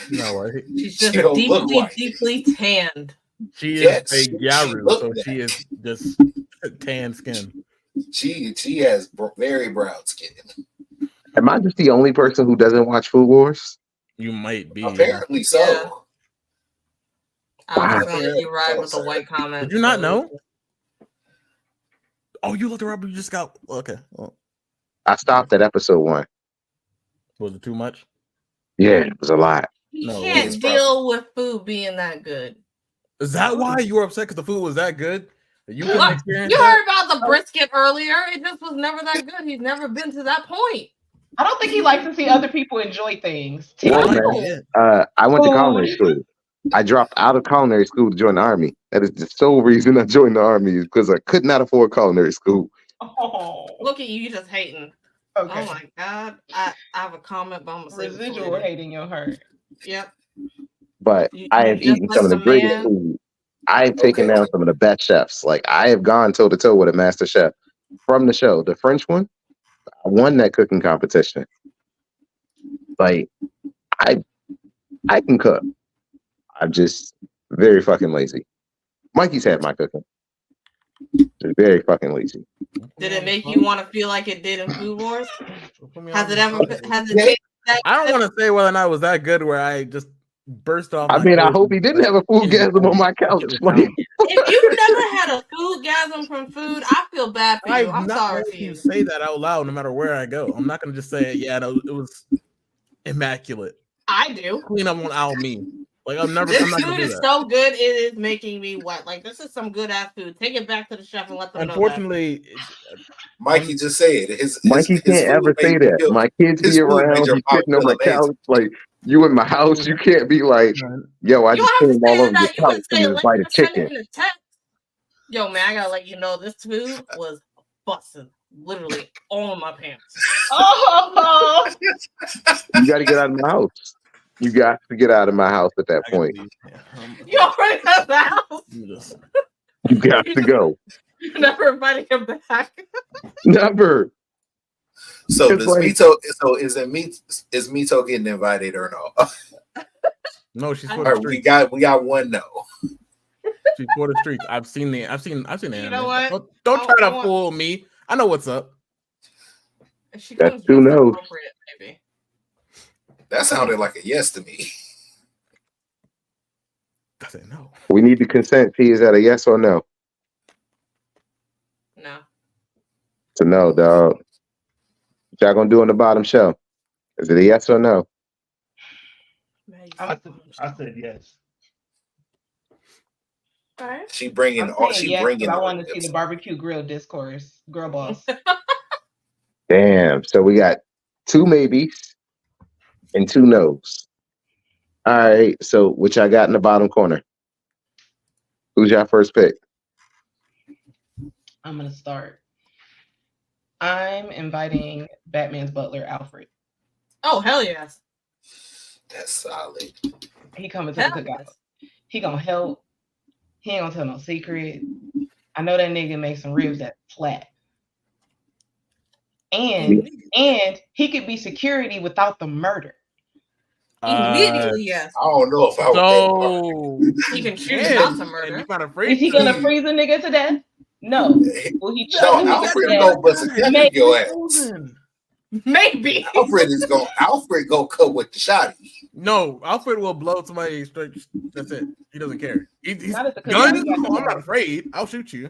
No, right? She's She just don't look deeply, white. deeply tanned. She is Yes, a she Gyaru, looked so that. she is just tan skin. She has very brown skin. Am I just the only person who doesn't watch Food Wars? You might be. Apparently so. Yeah. I was Wow. gonna let you ride with the white comment. Did you not know? Oh, you looked her up. You just got okay. Well, I stopped at episode 1. was it too much? Yeah, it was a lot. You No, can't it's deal with food being that good. Is that why you were upset because the food was that good? That you couldn't What? experience You that? heard about the brisket earlier. It just was never that good. He's never been to that point. I don't think he likes to see other people enjoy things. Well, Might man, be it. I went to Food. culinary school. I dropped out of culinary school to join the army. That is the sole reason I joined the army, is because I could not afford culinary school. Oh, Look at you just hating. okay. Oh my god. I have a comment, but I'm gonna say Residual hate in your heart. Yep. But I have just eaten like some of the the greatest man. food. I have taken Okay. down some of the best chefs. Like, I have gone toe to toe with a master chef from the show. The French one, I won that cooking competition. Like, I can cook. I'm just very fucking lazy. Mikey's had my cooking. Just very fucking lazy. Did it make you want to feel like it did in Food Wars? Has it Yeah. changed that? I don't want to say whether or not it was that good where I just burst off. I my mean, I curtain. hope he didn't have a foodgasm on my couch. Like, If you've never had a foodgasm from food, I feel bad for you. I'm not sorry going for you. to say that out loud no matter where I go. I'm not going to just say, yeah, no, it was immaculate. I do. Clean up on Al me. Like, I'm not This going to food do is that. so good, it is making me wet. Like, this is some good ass food. Take it back to the chef and let them know that. Unfortunately, Mikey just said Mikey can't ever say that. My kids be around, he's sitting on my couch. Like, you in my house, you can't be like, yo, I You just don't have came to all say over your that. You couch can say, and like, bite of send chicken. it in a text. Yo, man, I gotta let you know this food was busting literally all in my pants. Oh, You got to get out of my house. You got to get out of my house at that point. You already have the house. You got to go. You're never inviting him back. Never. So It's does like- Mito? So is Mito getting invited or no? no, she's for All the right, streets. we got one no. She's for the streets. I've seen the anime. You know what? Don't try to fool me. I know what's up. If she That's comes who dressed knows. appropriate, maybe. That sounded like a yes to me. I said no. We need the consent. P, is that a yes or no? No. It's a no, dog. What y'all gonna do on the bottom shelf? Is it a yes or no? I said yes. All right. She bringing I'm all. saying She yes, bringing. but I the want to see ribs. the barbecue grill discourse. Girl boss. Damn. So we got 2 maybes and 2 no's. All right. So which I got in the bottom corner? Who's your first pick? I'm gonna start. I'm inviting Batman's butler, Alfred. Oh, hell yes. That's solid. He coming to the cookout. He gonna help. He ain't gonna tell no secret. I know that nigga makes some ribs that flat. And he could be security without the murder. Immediately, yes. I don't know if I would. So You can choose not to and murder. you're not afraid Is he to. gonna freeze a nigga to death? No. Will he choke No, a nigga Alfred to gonna death? bust a gun in your ass. Frozen. Maybe. Alfred gonna cut with the shotty. No, Alfred will blow somebody straight. That's it. He doesn't care. He's Not at the cookout, guns. he got Oh, I'm not guns. afraid. I'll shoot you.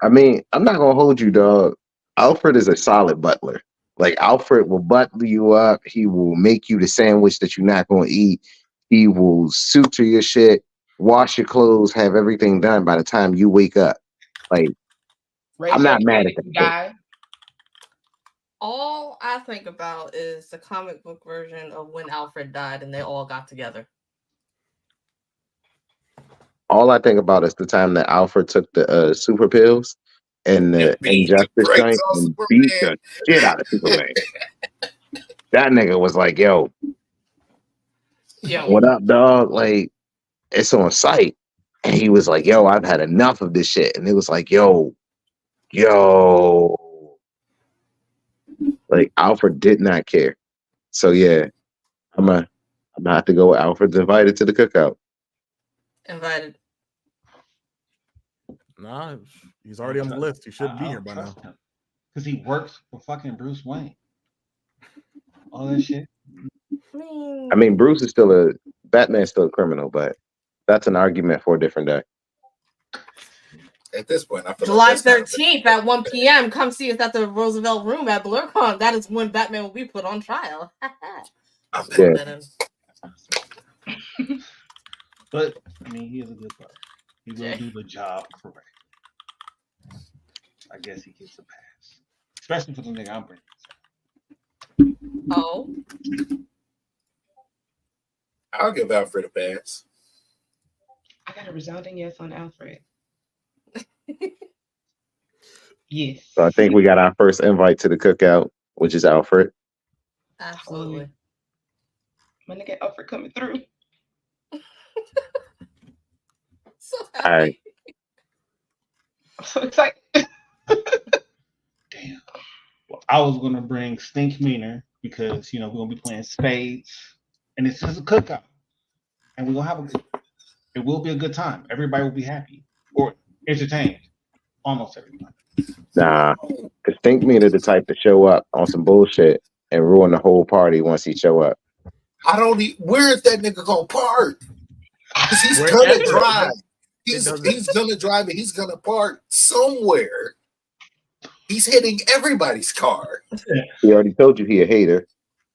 I mean, I'm not gonna hold you, dog. Alfred is a solid butler. Like Alfred will butler you up. He will make you the sandwich that you're not gonna eat. He will suture your shit, wash your clothes, have everything done by the time you wake up. Like I'm not mad at that. Guy. All I think about is the comic book version of when Alfred died and they all got together. All I think about is the time that Alfred took the super pills and the injustice joint and beat the shit out of Superman. That nigga was like, yo, what up, dog? Like, it's on sight. And he was like, yo, I've had enough of this shit. And it was like, yo. Like, Alfred did not care. So, yeah, I'm gonna have to go with Alfred's invited to the cookout. Invited. Nah, he's already on the list. He should be here by now. Because he works for fucking Bruce Wayne. All that shit. I mean, Bruce is still Batman's still a criminal, but that's an argument for a different day. At this point, I feel July like 13th at 1 p.m. Come see us at the Roosevelt Room at BlerdCon. That is when Batman will be put on trial. Yeah. But I mean, he is a good player. He will do the job correct. I guess he gets a pass, especially for the nigga I'm bringing. Oh, I'll give Alfred a pass. I got a resounding yes on Alfred. Yes. So I think we got our first invite to the cookout, which is Alfred. absolutely. My nigga Alfred coming through. So happy. All right. I'm so excited. Damn. Well, I was gonna bring Stink Meaner because we're gonna be playing spades, and it's just a cookout, and we're gonna have it will be a good time. Everybody will be happy or entertained. Almost everybody. Nah, because Think Me to the type to show up on some bullshit and ruin the whole party once he show up. Where is that nigga gonna park? Because he's gonna drive. He's gonna drive and he's gonna park somewhere. He's hitting everybody's car. He already told you he a hater.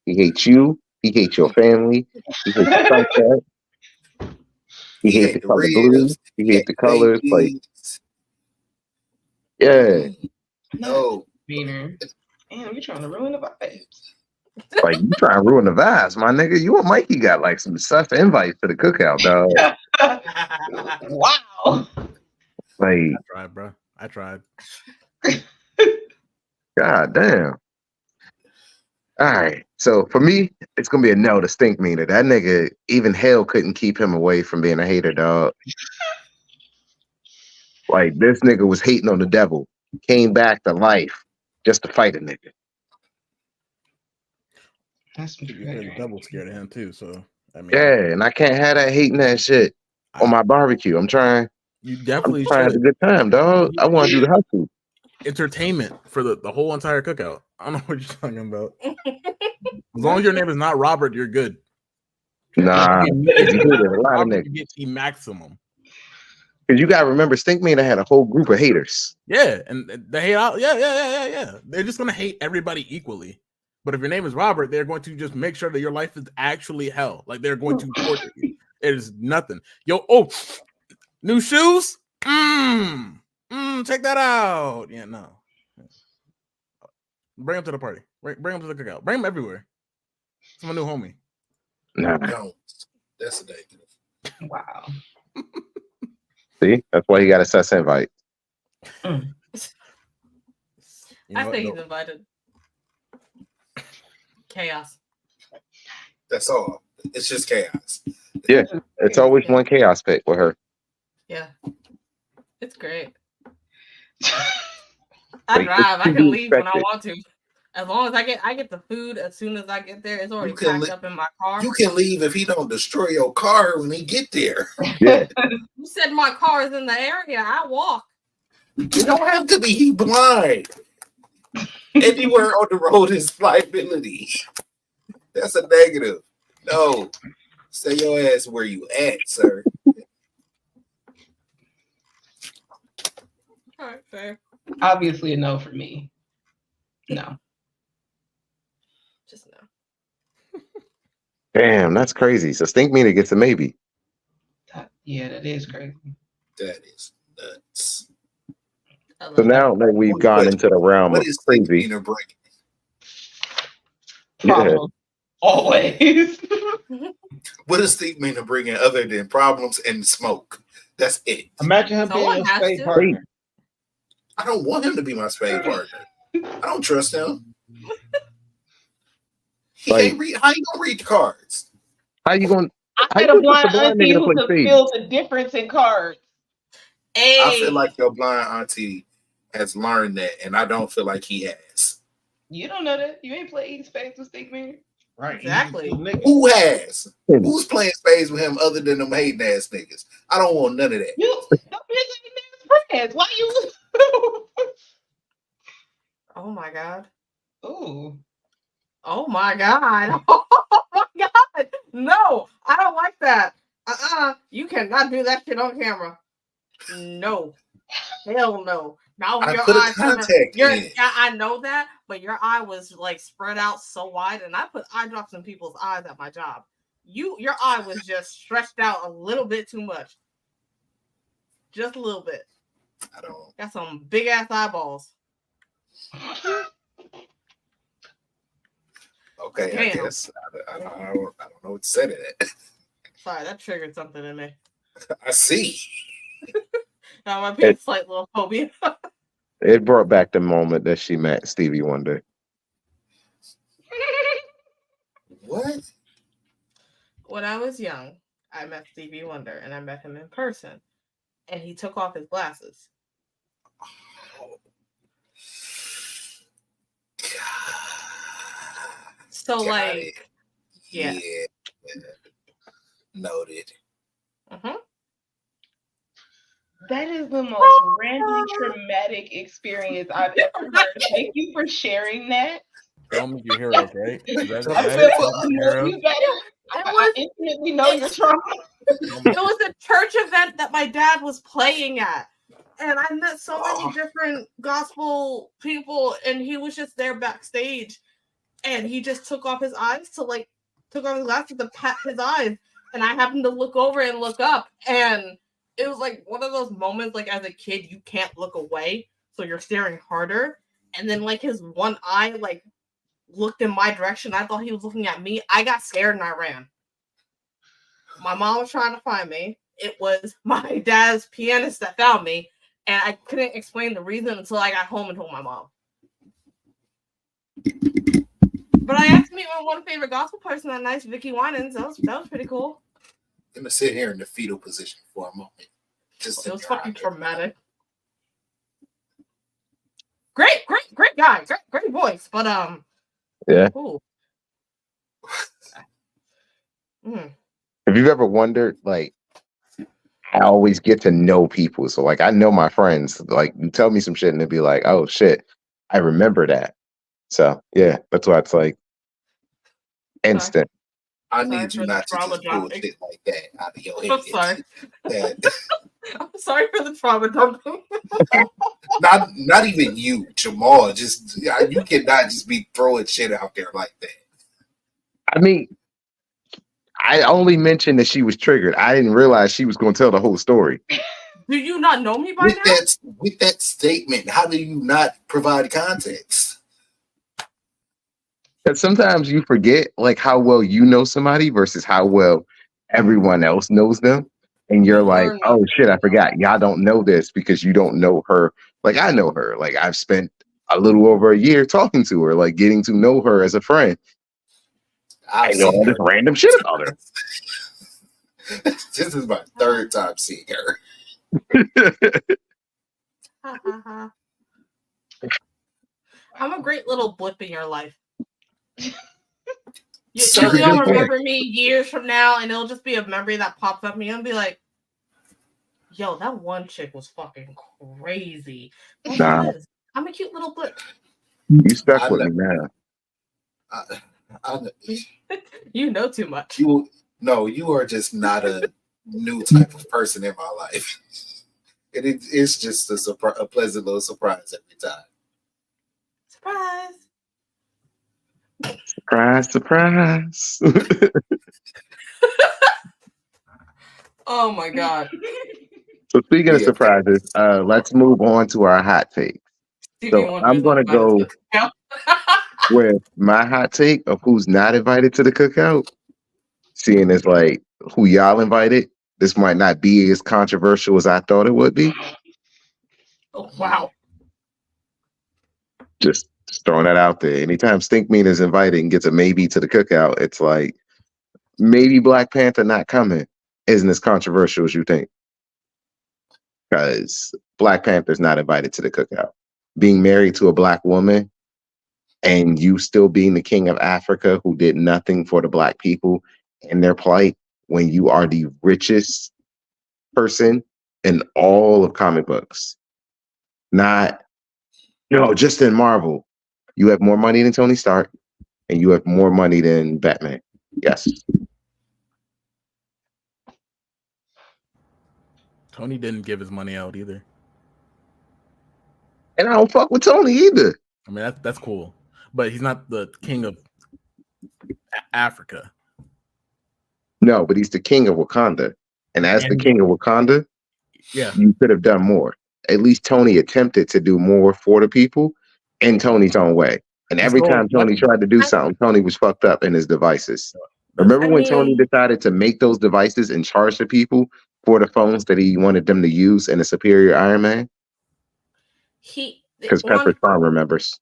He hates you. He hates your family. He hates the sunset. He hates the color blue. He hates the colors. Like, yeah. No. Meaner. Damn, you're trying to ruin the vibes. Like, you trying to ruin the vibes, my nigga. You and Mikey got like some sus invites to the cookout, dog. Wow. Like, I tried, bro. I tried. God damn. All right. So for me, it's gonna be a no to Stink Meaner. That nigga, even hell couldn't keep him away from being a hater, dog. Like, this nigga was hating on the devil, came back to life just to fight a nigga. That's what you're double scared of him too. So I mean, yeah, and I can't have that hating that shit on my barbecue. I'm trying. You definitely I'm trying to have a good time, dog. I want to do the hustle. Entertainment for the whole entire cookout. I don't know what you're talking about. As long as your name is not Robert, you're good. Nah, Robert gets the maximum. Because you gotta remember, Stink Meaner had a whole group of haters. Yeah, and they hate out. Yeah. They're just gonna hate everybody equally. But if your name is Robert, they're going to just make sure that your life is actually hell. Like, they're going to torture you. It is nothing. Yo, new shoes? Check that out. Yeah, no. Bring them to the party. Bring them to the cookout. Bring them everywhere. It's my new homie. Nah. No. That's a negative. Wow. See? That's why he got a sus invite. I think he's invited. Chaos. That's all. It's just chaos. Yeah. It's always one chaos pick with her. Yeah. It's great. I drive. I can leave when I want to. As long as I get the food as soon as I get there, it's already packed up in my car. You can leave if he don't destroy your car when he get there. Yeah. You said my car is in the area. I walk. It don't have to be he blind. Anywhere on the road is liability. That's a negative. No. Stay your ass where you at, sir. All right, fair. Obviously a no for me. No. Just no. Damn, that's crazy. So Stink Meter gets a maybe. Yeah, that is crazy. That is nuts. So now that we've gone into the realm of What is Stink crazy, Meter bringing? Problem. Always. What is Stink Meter bringing other than problems and smoke? That's it. Imagine him being Someone your has spade to. partner. I don't want him to be my spade partner. I don't trust him. He Like- can't read. How you gonna read the cards? how you going? I How had you a blind put the blind auntie nigga to who play could spades? feel the difference in cards. Hey, I feel like your blind auntie has learned that, and I don't feel like he has. You don't know that. You ain't played spades with Stink Meter. Right. Exactly. Who has? Who's playing spades with him other than them hating ass niggas? I don't want none of that. You don't be his friends. Why you? oh my god. Ooh. Oh my god. Oh my god. No, I don't like that. You cannot do that shit on camera. No. Hell no. Now I your put a eye contact in. I know that, but your eye was like spread out so wide, and I put eye drops in people's eyes at my job. Your eye was just stretched out a little bit too much. Just a little bit. I don't. Got some big ass eyeballs. Okay, Damn. I guess I don't know what to say to that. Sorry, that triggered something in me. I see. Now might be a slight little phobia. It brought back the moment that she met Stevie Wonder. What? When I was young, I met Stevie Wonder, and I met him in person, and he took off his glasses. So, Got like, it. yeah. Noted. Mm-hmm. That is the most randomly traumatic experience I've ever heard. Thank you for sharing that. Don't make your heroes, right? That's I feel you better. I intimately know your trauma. It was a church event that my dad was playing at. And I met so many different gospel people, and he was just there backstage. And he just took off his eyes took off his glasses to pat his eyes. And I happened to look over and look up. And it was like one of those moments, like as a kid, you can't look away. So you're staring harder. And then like his one eye, like looked in my direction. I thought he was looking at me. I got scared and I ran. My mom was trying to find me. It was my dad's pianist that found me. And I couldn't explain the reason until I got home and told my mom. But I asked to meet my one favorite gospel person that night, Vicky Winans. That was pretty cool. I'm gonna sit here in the fetal position for a moment. Just it was fucking traumatic. Great guy, great voice, but yeah. Ooh. Have you ever wondered, like, I always get to know people, so like I know my friends. Like, you tell me some shit, and they'd be like, "Oh shit, I remember that." So yeah, that's why it's like instant. I need you not to just pull shit like that out of your head. I'm sorry. I'm sorry for the trauma dumping. not even you, Jamal. Just you cannot just be throwing shit out there like that. I mean, I only mentioned that she was triggered. I didn't realize she was going to tell the whole story. Do you not know me by now? With that statement, how do you not provide context? And sometimes you forget like how well you know somebody versus how well everyone else knows them. And you're like, oh shit, I forgot. Y'all don't know this because you don't know her. Like I know her. Like I've spent a little over a year talking to her, like getting to know her as a friend. I know all this random shit about her. This is my third time seeing her. I'm a great little blip in your life. So You'll remember me years from now, and it'll just be a memory that pops up, and you'll be like, "Yo, that one chick was fucking crazy." That's Nah, what it is. I'm a cute little blip. you stuck I with know. me now. You know too much. You are just not a new type of person in my life. And it's just a pleasant little surprise every time. Surprise! Surprise, surprise. Oh my god. So speaking of Yeah. surprises, let's move on to our hot take. Stevie So Wonder I'm is gonna invited to go the cookout. with my hot take of who's not invited to the cookout. Seeing as like who y'all invited, this might not be as controversial as I thought it would be. Oh, wow. Just throwing that out there. Anytime Stink Mean is invited and gets a maybe to the cookout, it's like maybe Black Panther not coming isn't as controversial as you think. Because Black Panther's not invited to the cookout. Being married to a black woman and you still being the king of Africa who did nothing for the black people and their plight when you are the richest person in all of comic books. Not, just in Marvel. You have more money than Tony Stark and you have more money than Batman. Yes. Tony didn't give his money out either. And I don't fuck with Tony either. I mean, that's cool, but he's not the king of Africa. No, but he's the king of Wakanda. And as the king of Wakanda, yeah, you could have done more. At least Tony attempted to do more for the people in Tony's own way. And every time Tony tried to do something, Tony was fucked up in his devices. Remember when Tony decided to make those devices and charge the people for the phones that he wanted them to use in a superior Iron Man? Because Pepper Farm remembers.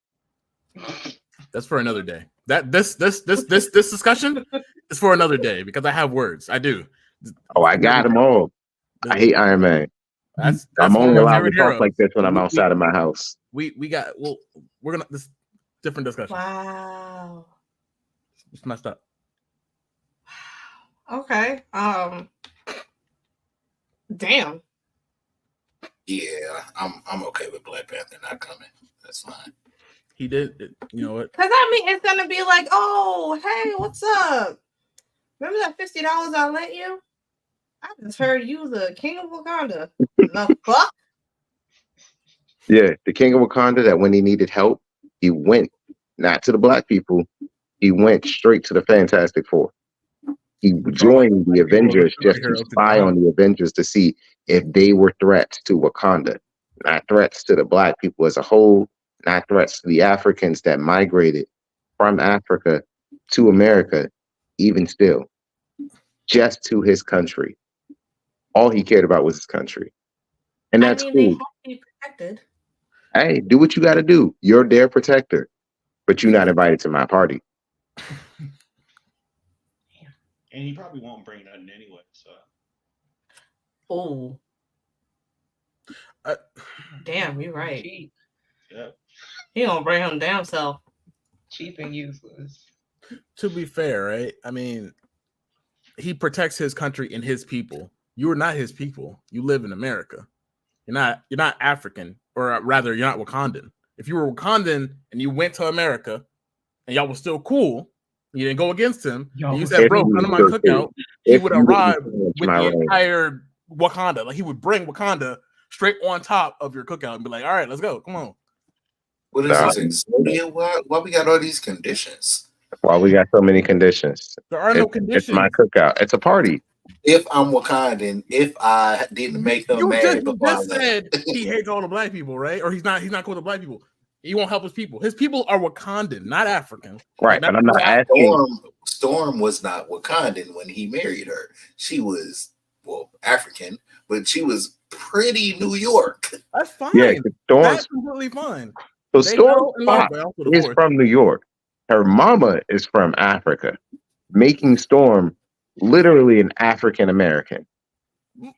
That's for another day. This discussion is for another day because I have words. I do. Oh, I got them all. I hate Iron Man. That's I'm only allowed to talk heroes. like this when I'm outside of my house. We're gonna this different discussion. Wow. It's messed up. Okay. Damn. Yeah, I'm okay with Black Panther not coming. That's fine. He did. You know what? Because I mean, it's gonna be like, oh, hey, what's up? Remember that $50 I lent you? I just heard you the king of Wakanda. The fuck? Yeah, the king of Wakanda. That when he needed help, he went not to the black people. He went straight to the Fantastic Four. He joined the Avengers just to spy on the Avengers to see if they were threats to Wakanda, not threats to the black people as a whole, not threats to the Africans that migrated from Africa to America, even still, just to his country. All he cared about was his country. And that's cool. They have to be protected. Hey, do what you got to do. You're their protector, but you're not invited to my party. And he probably won't bring nothing anyway. So. Oh. Damn, you're right. Cheap. Yep. He gonna bring him damn self. Cheap and useless. To be fair, right? I mean, he protects his country and his people. You are not his people. You live in America. You're not African, or rather, you're not Wakandan. If you were Wakandan and you went to America and y'all was still cool, you didn't go against him. And you said, "Bro, come to my cookout." He would arrive with the entire Wakanda. Like he would bring Wakanda straight on top of your cookout and be like, "All right, let's go. Come on." What is this? Why we got all these conditions? Why we got so many conditions? There are no conditions. It's my cookout. It's a party. If I'm Wakandan, if I didn't make him mad, you just said he hates all the black people, right? Or he's not cool with black people. He won't help his people. His people are Wakandan, not African. Right, but I'm not asking. Storm was not Wakandan when he married her. She was, African, but she was pretty New York. That's fine. Yeah, that's completely fine. So Storm's pop is from New York. Her mama is from Africa, making Storm literally an African American. You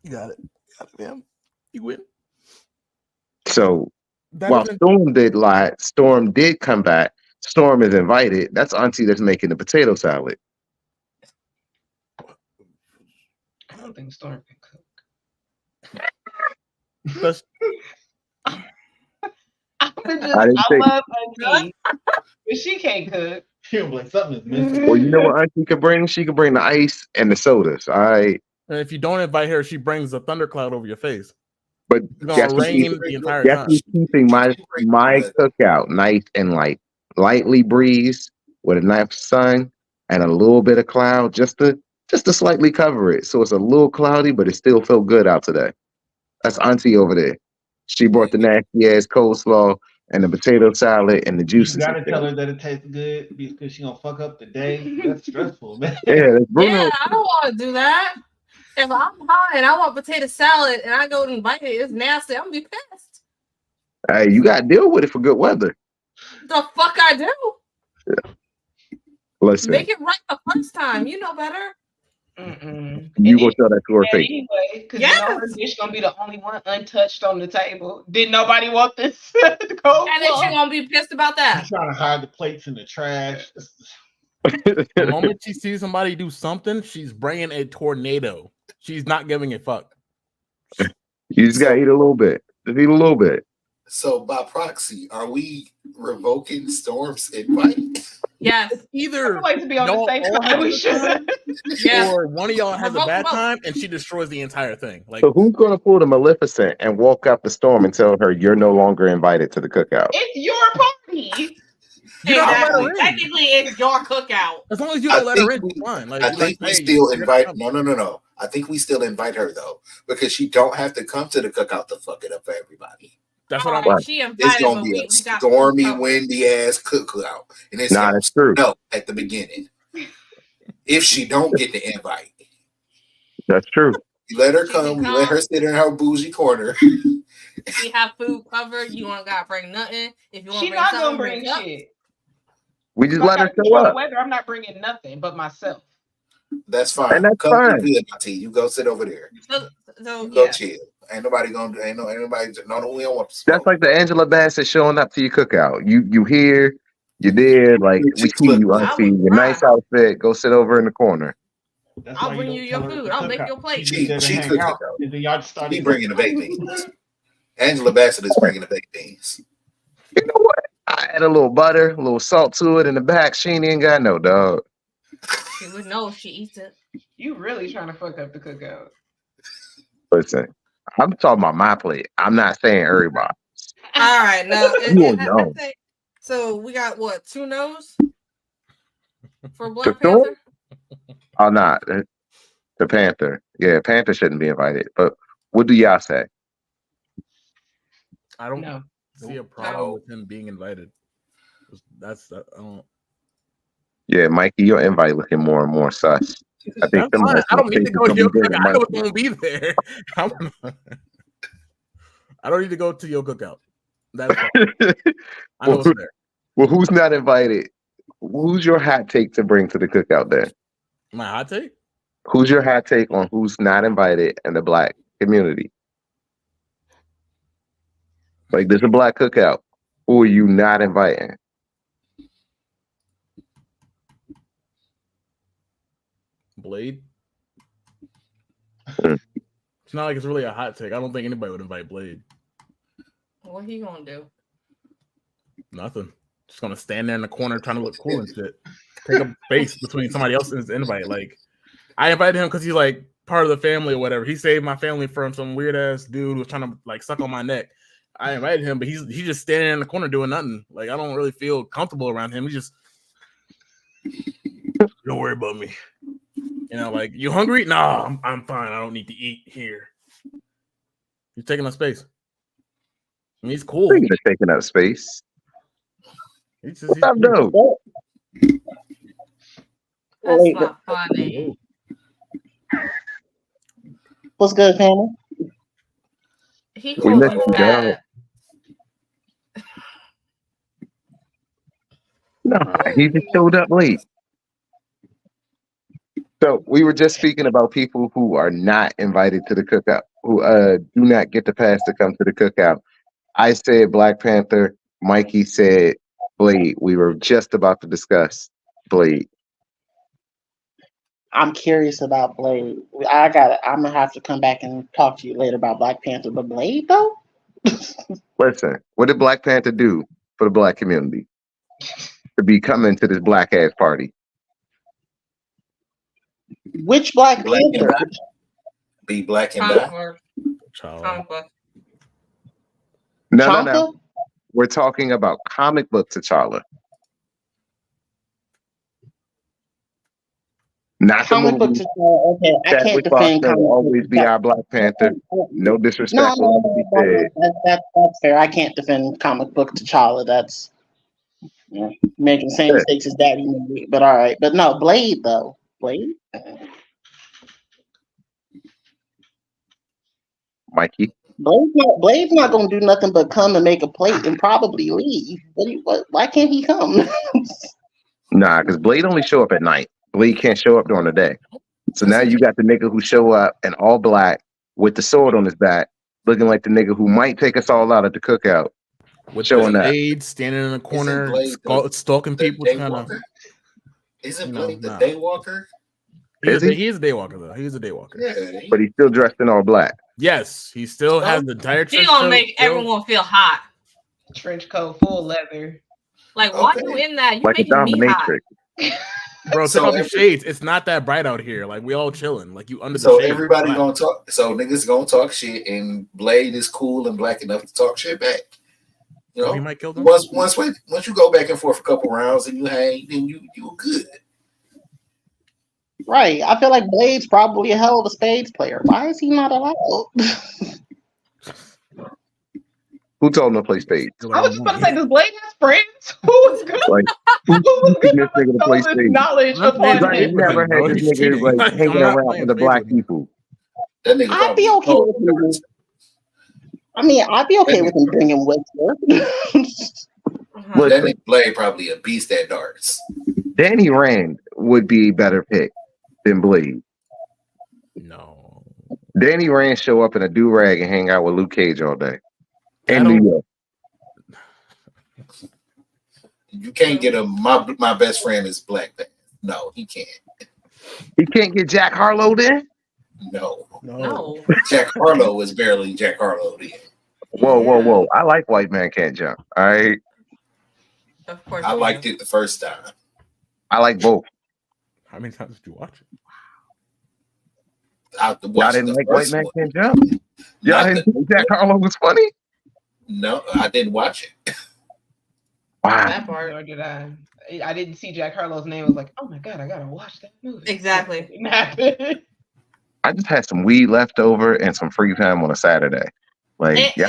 got it. Man. You win. So That while isn't. Storm did come back. Storm is invited. That's Auntie that's making the potato salad. I don't think Storm can cook. That's, I didn't think. love Auntie, but she can't cook. You're like something is missing. Well, you know what Auntie could bring? She could bring the ice and the sodas. All right. and if you don't invite her, she brings a thundercloud over your face. But It's gonna guess who's rain the entire guess time. who's keeping my cookout nice and light, lightly breeze with a nice sun and a little bit of cloud, just to slightly cover it, so it's a little cloudy, but it still felt good out today. That's Auntie over there. She brought the nasty ass coleslaw and the potato salad and the You juices. gotta tell her that it tastes good because she gonna fuck up the day. That's stressful, man. Yeah, Bruno. Yeah, I don't want to do that. If I'm high and I want potato salad and I go to invite it, it's nasty. I'm gonna be pissed. Hey, you gotta deal with it for good weather. The fuck I do? Listen, Make it right the first time. You know better. you gonna tell that to her face. Anyway, because you know her dish gonna be the only one untouched on the table. Did nobody want this? And then she gonna be pissed about that. She's trying to hide the plates in the trash. The moment she sees somebody do something, she's bringing a tornado. She's not giving a fuck. You just gotta eat a little bit. Just eat a little bit. So by proxy, are we revoking Storm's invite? Yes. I would like to be on the same time. We should. Yeah. Or one of y'all has a Revoke bad both. time and she destroys the entire thing. Like, So who's gonna pull the Maleficent and walk out the storm and tell her you're no longer invited to the cookout? It's your party. you don't let Exactly. her in. Technically, it's your cookout. As long as you don't let her in, it's fine. Like, I think we still invite. No. I think we still invite her though, because she don't have to come to the cookout to fuck it up for everybody. That's what I'm. Right, she invited, It's gonna but be we a got stormy, covered. windy ass cookout, and it's Nah, that's true. no at the beginning. If she don't get the invite, That's true. you let her She come. can We let her sit in her bougie corner. We have food covered. You don't gotta bring nothing. If you want She's to bring not something, gonna bring up. shit. We just If I let her gotta show control the up. weather, I'm not bringing nothing but myself. That's fine. And that's come fine. to good, Auntie. You go sit over there. So You go yeah. chill. Ain't nobody gonna. Ain't nobody. No, we don't want to That's smoke. like the Angela Bassett showing up to your cookout. You here, you there, like we see you, I Auntie, would your nice cry. outfit. Go sit over in the corner. That's I'll why bring don't you your tell her food. to I'll cook make out. your plate. She there to She hang cooking out, out. and then y'all just start She eating. bringing the baked beans. Angela Bassett is bringing the baked beans. You know what? I add a little butter, a little salt to it in the back. She ain't even got no dog. She would know if she eats it. You really trying to fuck up the cookout. Listen, I'm talking about my plate. I'm not saying everybody. All right, now You will know. I think, so we got what, 2 no's for The Black Storm? Panther? Oh, not the Panther. Yeah, Panther shouldn't be invited. But what do y'all say? I don't No. see a problem with him being invited. That's I don't. Yeah, Mikey, your invite looking more and more sus. I think That's fine. I don't need to go to your cookout. I know Mikey. it's gonna be there. I don't need to go to your cookout. That's fine. I know it's there. Well, who's not invited? Who's your hot take to bring to the cookout there? My hot take? Who's your hot take on who's not invited in the Black community? Like, there's a Black cookout. Who are you not inviting? Blade? Mm. It's not like it's really a hot take. I don't think anybody would invite Blade. What he gonna do? Nothing. Just gonna stand there in the corner trying to look cool and shit. Take up space between somebody else and his invite. Like, I invited him because he's like part of the family or whatever. He saved my family from some weird ass dude who was trying to like suck on my neck. I invited him, but he's just standing in the corner doing nothing. Like, I don't really feel comfortable around him. He just don't worry about me. You know, like, you hungry? No, I'm fine. I don't need to eat here. He's taking up space. I mean, he's cool. Speaking of taking up space. He's What's up, dude? That's not funny. What's good, Cameron? He We called missed you you, fat. No, he just showed up late. So we were just speaking about people who are not invited to the cookout, who do not get the pass to come to the cookout. I said Black Panther. Mikey said Blade. We were just about to discuss Blade. I'm curious about Blade. I'm gonna have to come back and talk to you later about Black Panther. But Blade though? Listen, what did Black Panther do for the black community to be coming to this black ass party? Which Black Black and Panther? die. Be black and Comic die. book. Child. Comic book. No. Champa? We're talking about comic book T'Challa. Not the Comic movie. books. Okay, I can't Chadwick defend Boseman comic will books. always be our Black Panther. No disrespect will ever be said. That's fair. I can't defend comic book T'Challa. That's making the same Yeah. mistakes as Daddy made. But all right. But no, Blade though. Blade. Mikey. Blade's not gonna do nothing but come and make a plate and probably leave. Why can't he come? Nah, because Blade only show up at night. Blade can't show up during the day. So now you got the nigga who show up in all black with the sword on his back, looking like the nigga who might take us all out at the cookout. With Showing the up. shade, standing in the corner, Blade stalking the people. Kind of. Daywalker? Isn't You know, Blade the nah. Daywalker? Is he? He is a daywalker though. He's a daywalker. Yeah. But he's still dressed in all black. Yes, he still has the entire. He gonna make everyone feel hot. Trench coat, full leather. Like, why you in that? You Like a making me hot. dominatrix. Bro, So take off your every- shades. It's not that bright out here. Like we all chilling. Like you under the So shade. everybody Black. gonna talk. So niggas gonna talk shit, and Blade is cool and black enough to talk shit back. You Oh, he know, might kill them. once you go back and forth a couple rounds and you hang, then you good. Right. I feel like Blade's probably a hell of a spades player. Why is he not allowed? Who told him to play spades? I was just about to say, does Blade has friends? Who was good? Like, Who was teaching good this nigga to play with spades? knowledge I'm upon not Like, he him? never had bro. this He's nigga cheating. like Like, hanging I'm not around playing with the spades black with him. people. That nigga I'd be probably okay with him. I'd be okay with him bringing Whistler. Uh-huh. That nigga Blade probably a beast at darts. Danny Rand would be a better pick than Blade. No. Danny Rand show up in a do-rag and hang out with Luke Cage all day. In New York. You can't get him. My best friend is Black Panther. No, he can't. He can't get Jack Harlow then? No. No. Jack Harlow is barely Jack Harlow then. Whoa. I like White Man Can't Jump. All right. Of course. I you liked do. it the first time. I like both. How many times did you watch it? Y'all didn't like White Man Can't Jump? Y'all didn't think Jack Harlow was funny? No, I didn't watch it. Wow. That part, or did I? I didn't see Jack Harlow's name. I was like, oh my god, I gotta watch that movie. Exactly. It didn't happen. I just had some weed left over and some free time on a Saturday. Like, The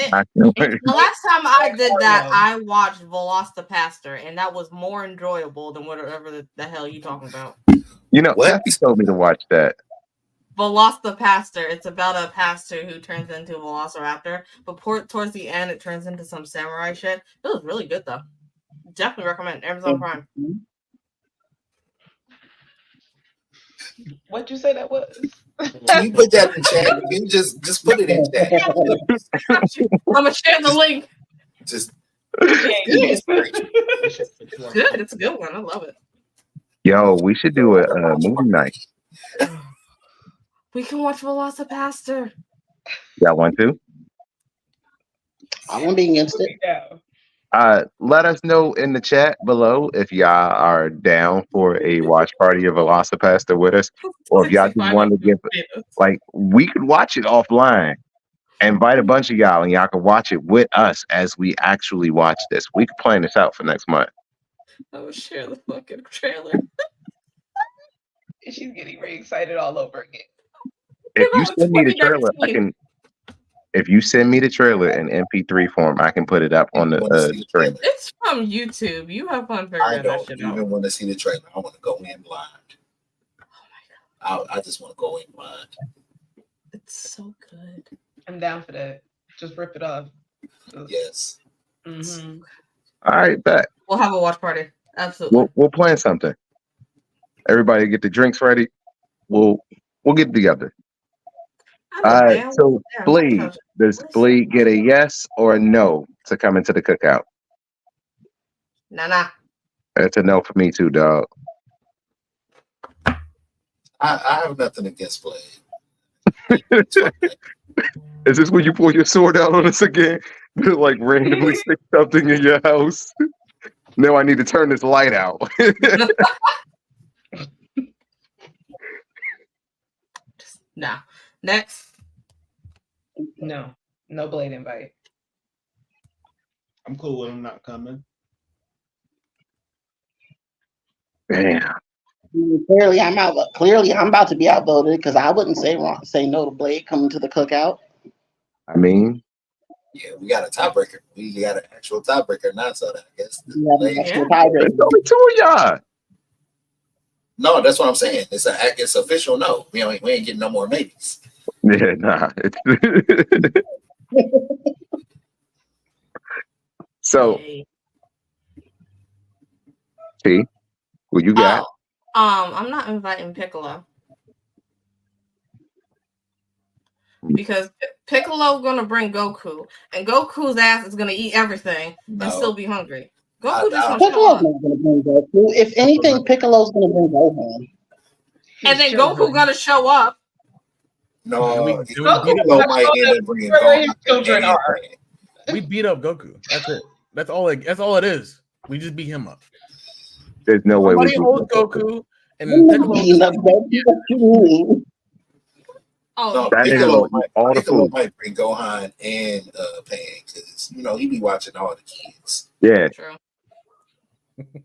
last time I did that, I watched Velocipaster, and that was more enjoyable than whatever the hell you talking about. You know, Peppy told me to watch that. Velocipaster. It's about a pastor who turns into a velociraptor, but towards the end, it turns into some samurai shit. It was really good, though. Definitely recommend Amazon Prime. What'd you say that was? Can you put that in chat? You can just put it in chat. I'm gonna share the link. Just Good. It's a good one. I love it. Yo, we should do a movie night. We can watch Velocipaster. Y'all want to? I won't be against it. Let us know in the chat below if y'all are down for a watch party of Velocipaster with us, or if y'all just want to give like we could watch it offline. Invite a bunch of y'all and y'all can watch it with us as we actually watch this. We could plan this out for next month. I will share the fucking trailer. She's getting very excited all over again. If you send me the trailer, I can. If you send me the trailer in MP3 form, I can put it up on the screen. It's from YouTube. You have fun figuring I that don't shit even out. want to see the trailer. I want to go in blind. I just want to go in blind. It's so good. I'm down for that. Just rip it off. Yes. Mm-hmm. All right, bet. We'll have a watch party. Absolutely. We'll plan something. Everybody get the drinks ready. We'll get together. All right. So Blade, does Blade get a yes or a no to come into the cookout? Nah. That's a no for me too, dog. I have nothing against Blerd. Is this when you pull your sword out on us again? Like randomly stick something in your house? No, I need to turn this light out. Nah. Next. No Blade invite. I'm cool with him not coming. Damn. Clearly, I'm out. Clearly, I'm about to be outvoted because I wouldn't say no to Blade coming to the cookout. I mean, Yeah, we got a tiebreaker. We got an actual tiebreaker now, so I guess. Actual tiebreaker. there's only two of y'all. No, that's what I'm saying. It's official. No, we ain't getting no more maybes. Yeah, nah. So, Yay. T, who you got? I'm not inviting Piccolo because Piccolo gonna bring Goku, and Goku's ass is gonna eat everything and still be hungry. Goku just gonna show Piccolo's up. not gonna bring Goku. If anything, Piccolo's gonna bring Gohan. And then Goku gonna show up. No, Piccolo might end up bringing Gohan. We beat up Goku. That's it. That's all it is. We just beat him up. There's no way we Somebody beat holds Goku, and then Piccolo. What you mean? No, that Piccolo nigga might bring Gohan and Pan because he be watching all the kids. Yeah. True.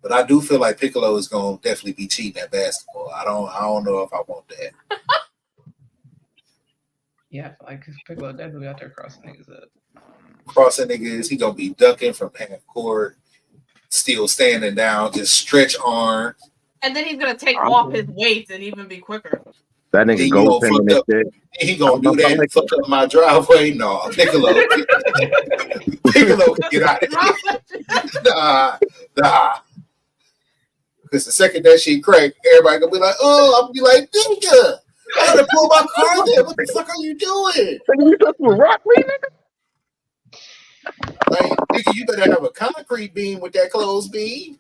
But I do feel like Piccolo is gonna definitely be cheating at basketball. I don't know if I want that. Yeah, I feel like Piccolo definitely out there crossing niggas up. Crossing niggas, he gonna be ducking from half court, still standing down, just stretch arm. And then he's gonna take off his weights and even be quicker. That nigga goaltending that shit. He gonna do that and fuck up my driveway. No, Piccolo can get out of here. Nah. Because the second that shit crack, everybody gonna be like, oh, I'm gonna be like, nigga, I gotta pull my car there. What the fuck are you doing? You talking with rock, nigga? Like, nigga, you better have a concrete beam with that closed beam.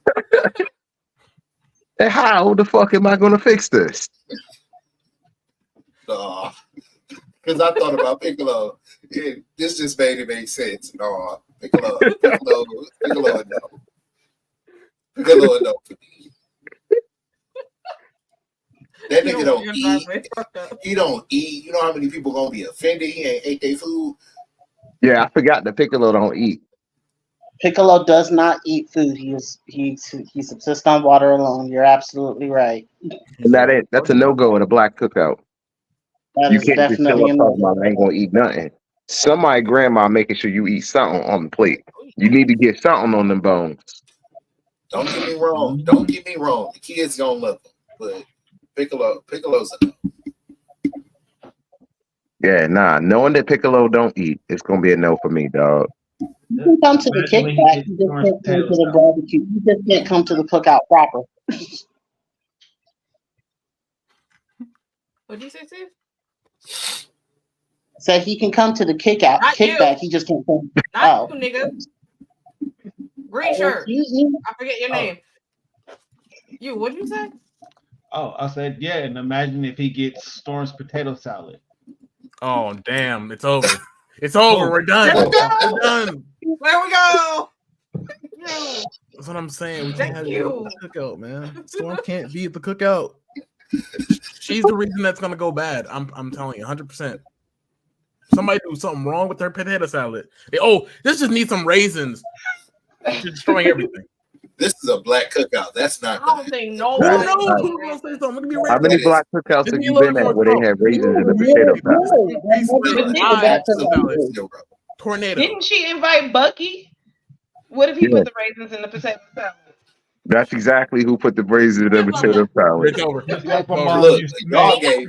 And how the fuck am I gonna fix this? Because I thought about Piccolo. This just made it make sense. No, Piccolo no. Piccolo no for me. That nigga don't eat. He don't eat. You know how many people gonna be offended? He ain't ate their food. Yeah, I forgot that Piccolo don't eat. Piccolo does not eat food. He subsists on water alone. You're absolutely right. And that's a no-go at a black cookout. That You is can't just chill definitely up talking about I ain't gonna eat nothing. Somebody grandma making sure you eat something on the plate. You need to get something on them bones. Don't get me wrong. The kids gonna love him, but Piccolo's a no. Yeah, nah. Knowing that Piccolo don't eat, it's gonna be a no for me, dog. You can come to the kickback. You just can't come to the barbecue. You just can't come to the cookout proper. What'd you say, Steve? Say he can come to the kickback. He just can't come. Not you, nigga. Green shirt. Excuse me? I forget your name. You, what'd you say? Oh, I said, yeah, and imagine if he gets Storm's potato salad. Oh, damn. It's over. It's over. We're done. We're done. There we go. That's what I'm saying. We can't have the cookout, man. Storm can't be at the cookout. She's the reason that's gonna go bad. I'm telling you, 100%. Somebody do something wrong with her potato salad. This just needs some raisins. She's destroying everything. This is a black cookout. That's not. I don't think nobody. How many black cookouts have you been at where they have raisins in the potato salad? Tornado. Didn't she invite Bucky? What if he put the raisins in the potato salad? That's exactly who put the raisins in the potato salad. It's over. Look, y'all gave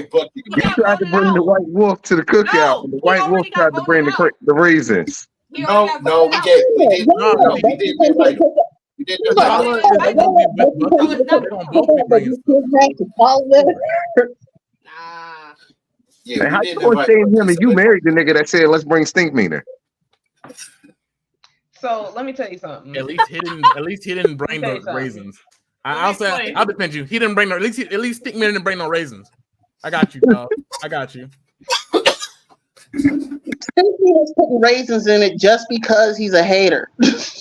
Bucky. You tried to bring the white wolf to the cookout, and the white wolf tried to bring the raisins. No, we did. We did. And how you gonna say him and you married the nigga that said let's bring Stink Meaner? So let me tell you something. At least he didn't bring Let me tell you the something. raisins. Let me I'll say explain. I'll defend you. He didn't bring no. At least Stick Man didn't bring no raisins. I got you, dog. I got you. He was putting raisins in it just because he's a hater.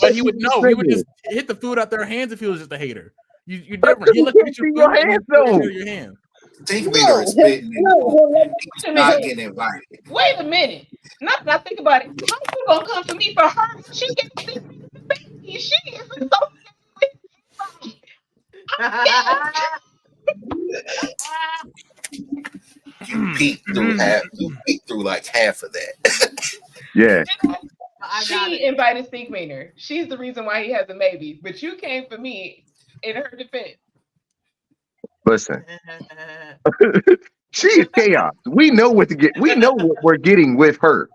But he would know. He would just hit the food out their hands if he was just a hater. You're different. He looked at your food your and hands, he put it though. in your hand. Stink Meter is spitting in the food. He's Wait a not minute. getting invited. Wait a minute. Not that I think about it. How you gonna come for me for her? She gets Stink Meter the baby. She is so. You peeked through half. You peeked through like half of that. Yeah. She invited Stink Meter. She's the reason why he has a maybe. But you came for me in her defense. Listen. She is chaos. We know what to get. We know what we're getting with her.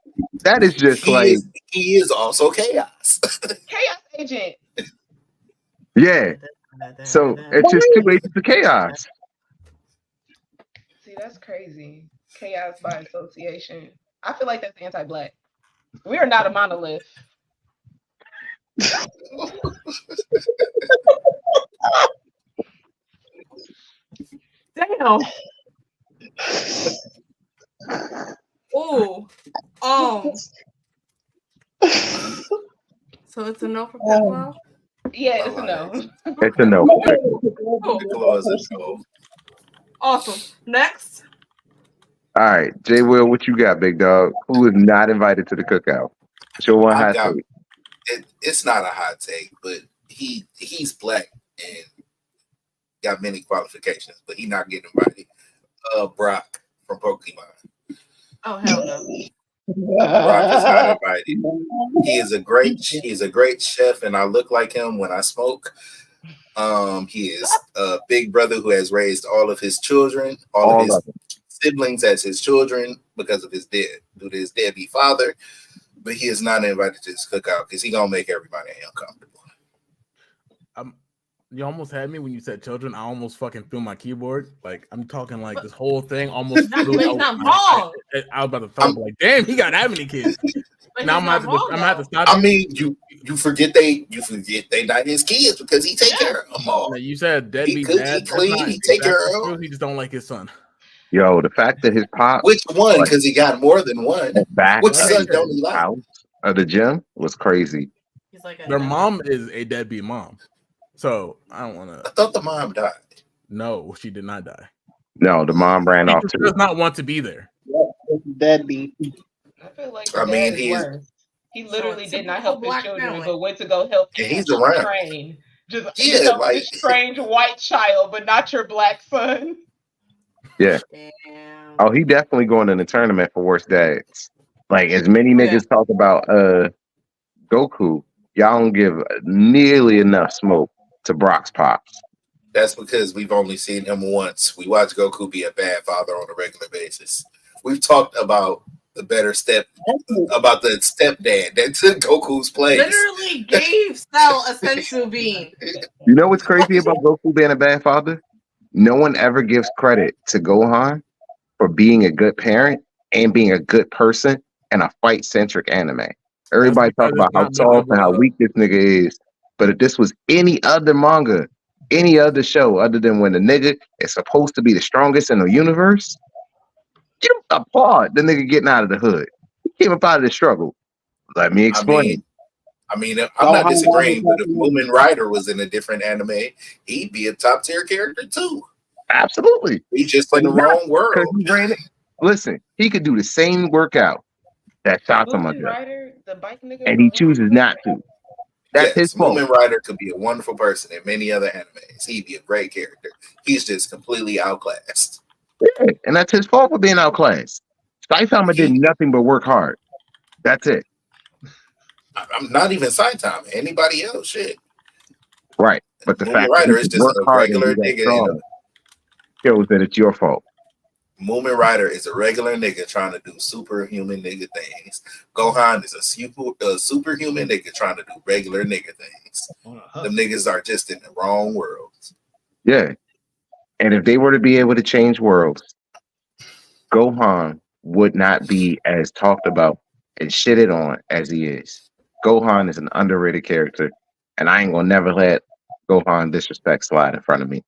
That is just he is also chaos. Chaos agent. Yeah. So it's just two agents of chaos. See, that's crazy. Chaos by association. I feel like that's anti-black. We are not a monolith. Damn. Oh. So it's a no for Piccolo? Yeah, it's a no. It's a no. Piccolo is a no. Awesome. Next. All right, J. Will, what you got, big dog? Who is not invited to the cookout? Show one hot take. It's not a hot take, but he's black and got many qualifications, but he's not getting invited. Brock from Pokemon. Oh hell no. Brock is not invited. He is a great chef, and I look like him when I smoke. He is a big brother who has raised all of his children, all of his siblings as his children because of his deadbeat father. But he is not invited to this cookout because he's gonna make everybody uncomfortable. You almost had me when you said children. I almost fucking threw my keyboard. Like I'm talking like this whole thing almost flew out. I was about to throw like, damn, he got that many kids. Now I'm gonna have to stop. I mean, you forget they not his kids because he take care of them all. Now, you said deadbeat He dad. clean. He take care of them. He just don't like his son. Yo, the fact that his pop, which one? Because he got more than one. Which son don't he like? Out of the gym was crazy. He's like their mom is a deadbeat mom, so I don't want to. I thought the mom died. No, she did not die. No, the mom ran off. She does not want to be there. Deadbeat. I feel like he literally did not help his children, but went to go help. And he's around. Train. Just help this strange white child, but not your black son. Yeah. Damn. Oh, he definitely going in the tournament for worst dads. Like as many niggas talk about Goku, y'all don't give nearly enough smoke to Brock's pops. That's because we've only seen him once. We watch Goku be a bad father on a regular basis. We've talked about the stepdad that took Goku's place. Literally gave Cell a sensu bean. You know what's crazy about Goku being a bad father? No one ever gives credit to Gohan for being a good parent and being a good person in a fight-centric anime. Everybody talk about how soft and how weak this nigga is. But if this was any other manga, any other show, other than when the nigga is supposed to be the strongest in the universe, you applaud the nigga getting out of the hood. He came up out of the struggle. Let me explain. I mean, I'm not disagreeing, but if Moomin Rider was in a different anime, he'd be a top tier character too. Absolutely. He's just in the wrong world. Listen, he could do the same workout that Saitama does, and he chooses not to. That's his fault. Moomin Rider could be a wonderful person in many other animes. He'd be a great character. He's just completely outclassed. Yeah, and that's his fault for being outclassed. Saitama did nothing but work hard. That's it. I'm not even Saitama. Anybody else, shit. Right, but the fact Rider is just a regular nigga. Shows that it's your fault. Moomin Rider is a regular nigga trying to do superhuman nigga things. Gohan is a superhuman nigga trying to do regular nigga things. Them niggas are just in the wrong worlds. Yeah, and if they were to be able to change worlds, Gohan would not be as talked about and shitted on as he is. Gohan is an underrated character, and I ain't gonna never let Gohan disrespect slide in front of me.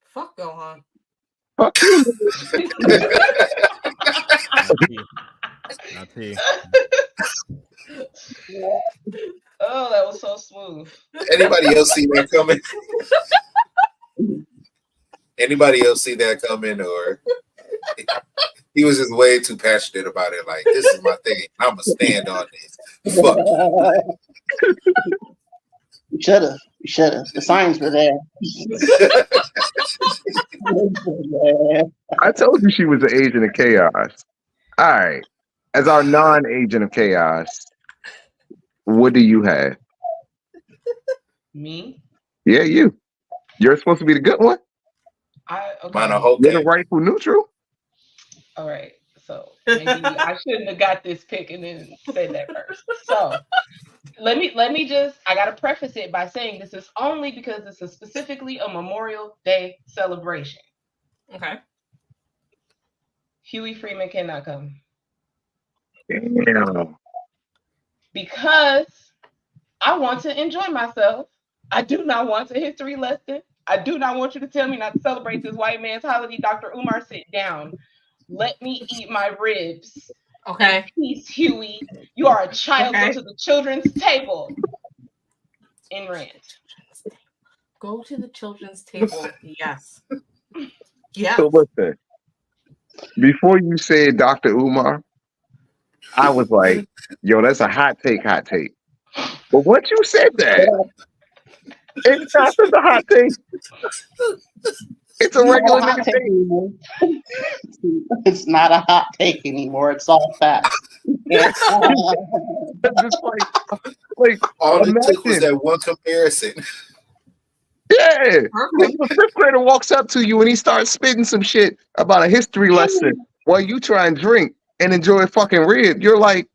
Fuck Gohan. Fuck you. Not T. Oh, that was so smooth. Anybody else see that coming? Anybody else see that coming? Or he was just way too passionate about it. Like, this is my thing. I'm gonna stand on this. Fuck. We should have. The signs were there. I told you she was an agent of chaos. All right. As our non-agent of chaos, what do you have? Me? Yeah, you. You're supposed to be the good one. Okay. Mine a whole You're the game. rightful neutral. All right. So maybe I shouldn't have got this pick and then said that first. So let me just, I gotta preface it by saying this is only because this is specifically a Memorial Day celebration. Okay. Huey Freeman cannot come. Damn. Because I want to enjoy myself. I do not want a history lesson. I do not want you to tell me not to celebrate this white man's holiday. Dr. Umar, sit down. Let me eat my ribs. Okay. Peace, Huey. You are a child. Okay. Go to the children's table. In rant. Go to the children's table. Yes. Yes. So listen, before you said Dr. Umar, I was like, yo, that's a hot take. But once you said that, it's not just a hot take. It's a regular nigga take. Anymore. It's not a hot take anymore. It's all facts. Just like All it took was imagine. that one comparison. Yeah. Perfect. The fifth grader walks up to you and he starts spitting some shit about a history lesson while you try and drink and enjoy a fucking rib. You're like,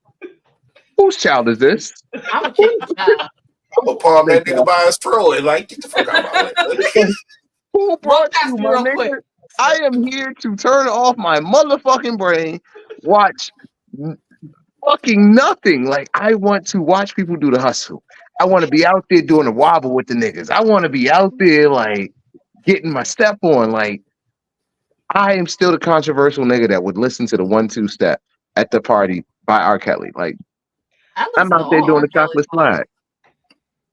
whose child is this? I'm a kid. I'm gonna palm that nigga by his throat and like, get the fuck out of my way. Who brought past you, me my real nigga? quick. I am here to turn off my motherfucking brain, watch fucking nothing. Like, I want to watch people do the hustle. I want to be out there doing the wobble with the niggas. I want to be out there, like, getting my step on. Like, I am still the controversial nigga that would listen to the 1-2 step at the party by R. Kelly. Like, I'm out there doing the chocolate slide.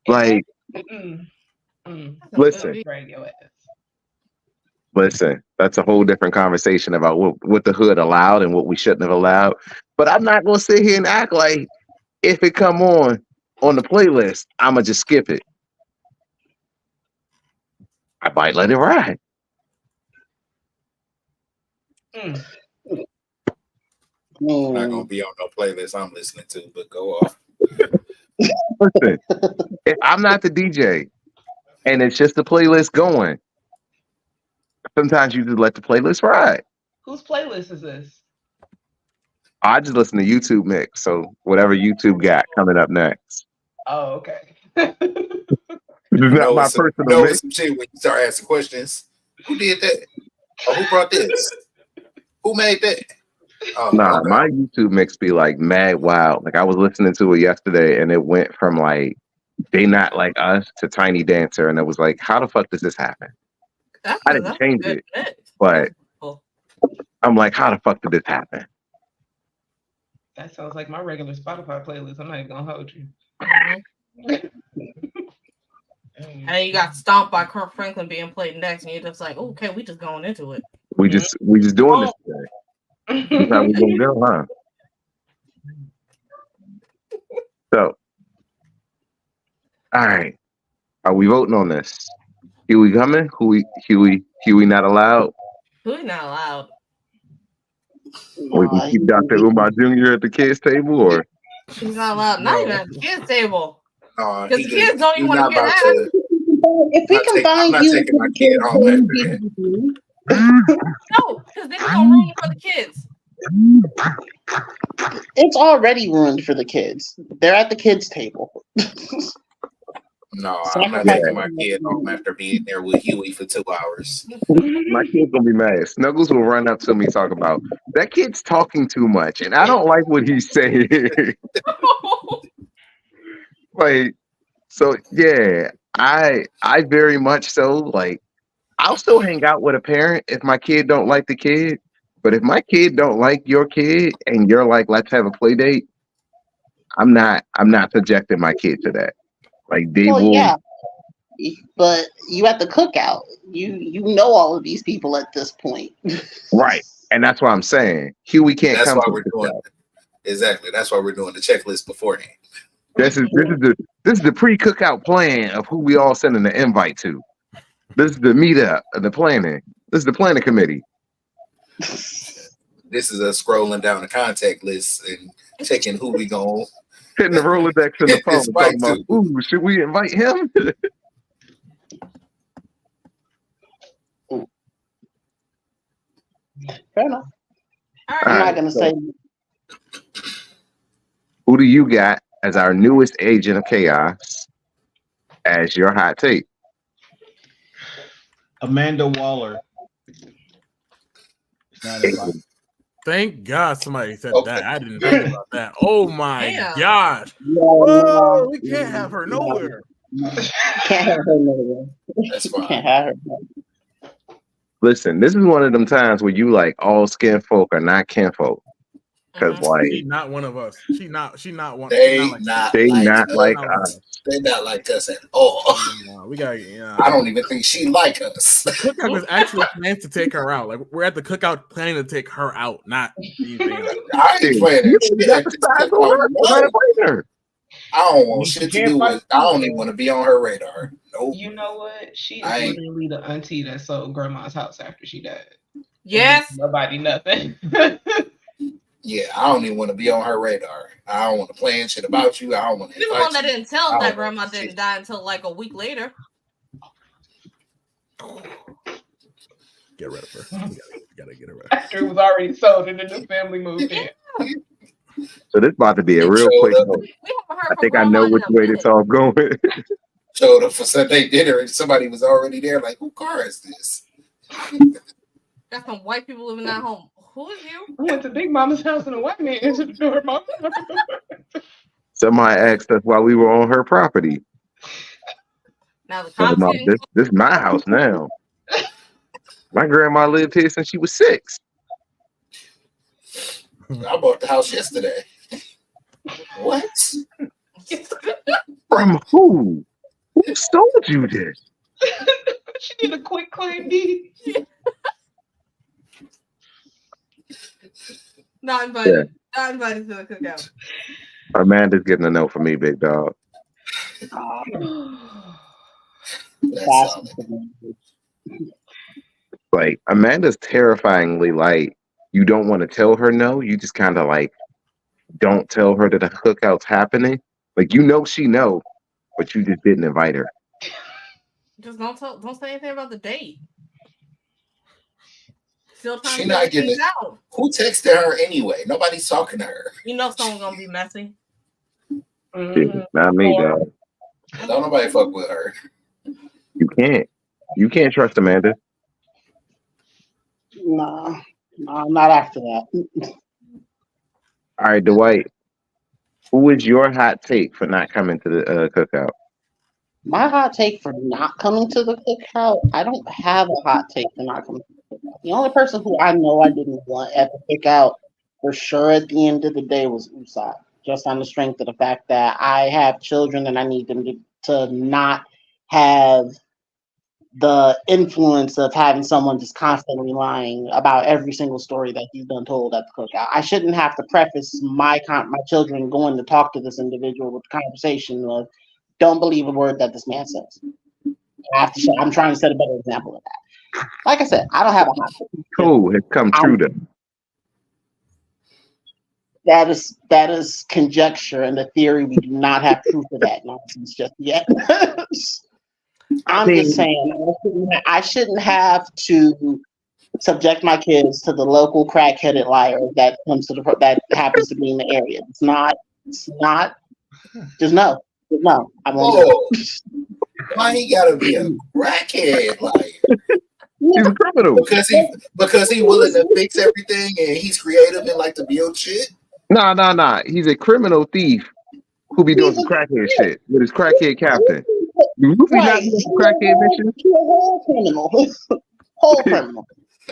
Like, listen. Listen, that's a whole different conversation about what the hood allowed and what we shouldn't have allowed. But I'm not gonna sit here and act like if it come on the playlist, I'ma just skip it. I might let it ride. I'm not gonna be on no playlist I'm listening to, but go off. Listen, if I'm not the DJ and it's just the playlist going, sometimes you just let the playlist ride. Whose playlist is this? I just listen to YouTube mix, so whatever YouTube got coming up next. Oh, okay. It's not my personal mix. Some shit when you start asking questions. Who did that? Or who brought this? Who made that? Oh, Nah, okay. my YouTube mix be like mad wild. Like I was listening to it yesterday and it went from like They Not Like Us to Tiny Dancer, and it was like, how the fuck does this happen? I didn't change it, but I'm like, how the fuck did this happen? That sounds like my regular Spotify playlist. I'm not even gonna hold you. And then you got Stomped by Kirk Franklin being played next, and you're just like, okay, we just going into it. We just doing this today. That's how we gonna go, huh? So, all right, are we voting on this? Huey coming? Huey not allowed? Huey not allowed. We can keep Dr. Umar Jr. at the kids' table, or He's not allowed. Not even at the kids' table. Because the he kids don't even want to get about out. If we combine I'm you not taking my kid home after that. No, because then it's gonna ruin it for the kids. It's already ruined for the kids. They're at the kids' table. No, I'm not taking my kid home after being there with Huey for 2 hours. my kid's gonna be mad. Snuggles will run up to me and talk about that kid's talking too much, and I don't like what he's saying. Like, so yeah, I very much so like. I'll still hang out with a parent if my kid don't like the kid. But if my kid don't like your kid and you're like, let's have a play date, I'm not subjecting my kid to that. Like they Well, will yeah, but you at the cookout, you know all of these people at this point. right. And that's what I'm saying. Huey can't That's come why to we're the doing cookout. exactly. That's why we're doing the checklist beforehand. This is the pre-cookout plan of who we all sending the invite to. This is the meetup, the planning. This is the planning committee. This is us scrolling down the contact list and checking who we gonna Hitting the Rolodex in the hit this phone, fight talking about, to. ooh, should we invite him? Fair enough. All I'm right. not gonna say Who do you got as our newest agent of chaos as your hot take? Amanda Waller. It's not invited. Thank God somebody said Okay. that. I didn't think about that. Oh my Damn. gosh. yeah, Oh, we can't have her nowhere. can't have her nowhere. That's Can't fine. have her. Listen, this is one of them times where you like all skin folk are not kinfolk. Because like She's not one of us. She not one. They She not not they like not us. like not like us. They're not like us at all. we got I don't even think she like us. Cookout was actually planned to take her out. Like we're at the cookout planning to take her out, not anything else. I ain't playing You that shit got at the this size cookout. on her. No. Not invite her. I don't want She shit to can't do fight with. I don't even want to be on her radar. Nope. You know what? She I is ain't- literally the auntie that sold grandma's house after she died. Yes. Nobody nothing. Yeah, I don't even want to be on her radar. I don't want to plan shit about you. I don't want to You're the one that invite you. didn't tell I that don't grandma know. didn't die until like a week later. Get rid of her. We gotta get her rid. After it was already sold and the new family moved in. So this about to be a real Showed quick up. note. We haven't heard I from think I grandma know in which a way minute. this all going. Showed up for Sunday dinner and somebody was already there. Like, who car is this? Got some white people living at home. Who is you? I went to Big Mama's house and a white man answered the door. Mom, Somebody asked us why we were on her property. Now the Talking cops about getting this is my house now. My grandma lived here since she was 6. I bought the house yesterday. What? From who? Who sold you this? she did a quick claim deed. not invited. Not invited to the cookout. Amanda's getting a no for me, big dog. That's Fast solid. Like Amanda's terrifyingly like you don't want to tell her no. You just kind of like don't tell her that the cookout's happening. Like you know she know, but you just didn't invite her. Just don't say anything about the date. Still trying She to not figure getting things it. out. Who texted her anyway? Nobody's talking to her. You know someone's gonna be messy. Shit, not me, dog. Don't nobody fuck with her. You can't. You can't trust Amanda. Nah, not after that. All right, Dwight. Who is your hot take for not coming to the cookout? My hot take for not coming to the cookout, I don't have a hot take for not coming to the cookout. The only person who I know I didn't want at the cookout for sure at the end of the day was Usai. Just on the strength of the fact that I have children and I need them to not have the influence of having someone just constantly lying about every single story that he's done told at the cookout. I shouldn't have to preface my children going to talk to this individual with the conversation of don't believe a word that this man says. I'm trying to set a better example of that. Like I said, I don't have a hot take. Who has come true to? That is conjecture and the theory. We do not have proof of that nonsense just yet. I'm just saying I shouldn't have to subject my kids to the local crack-headed liar that happens to be in the area. It's not. Just no. I won't. Whoa. Why he gotta be a crackhead? Like He's a criminal. because he willing to fix everything and he's creative and like to build shit. Nah. He's a criminal thief who be doing He's some a crackhead shit with his crackhead captain. Luffy not right. doing some crackhead mission. He's a whole criminal. Whole criminal.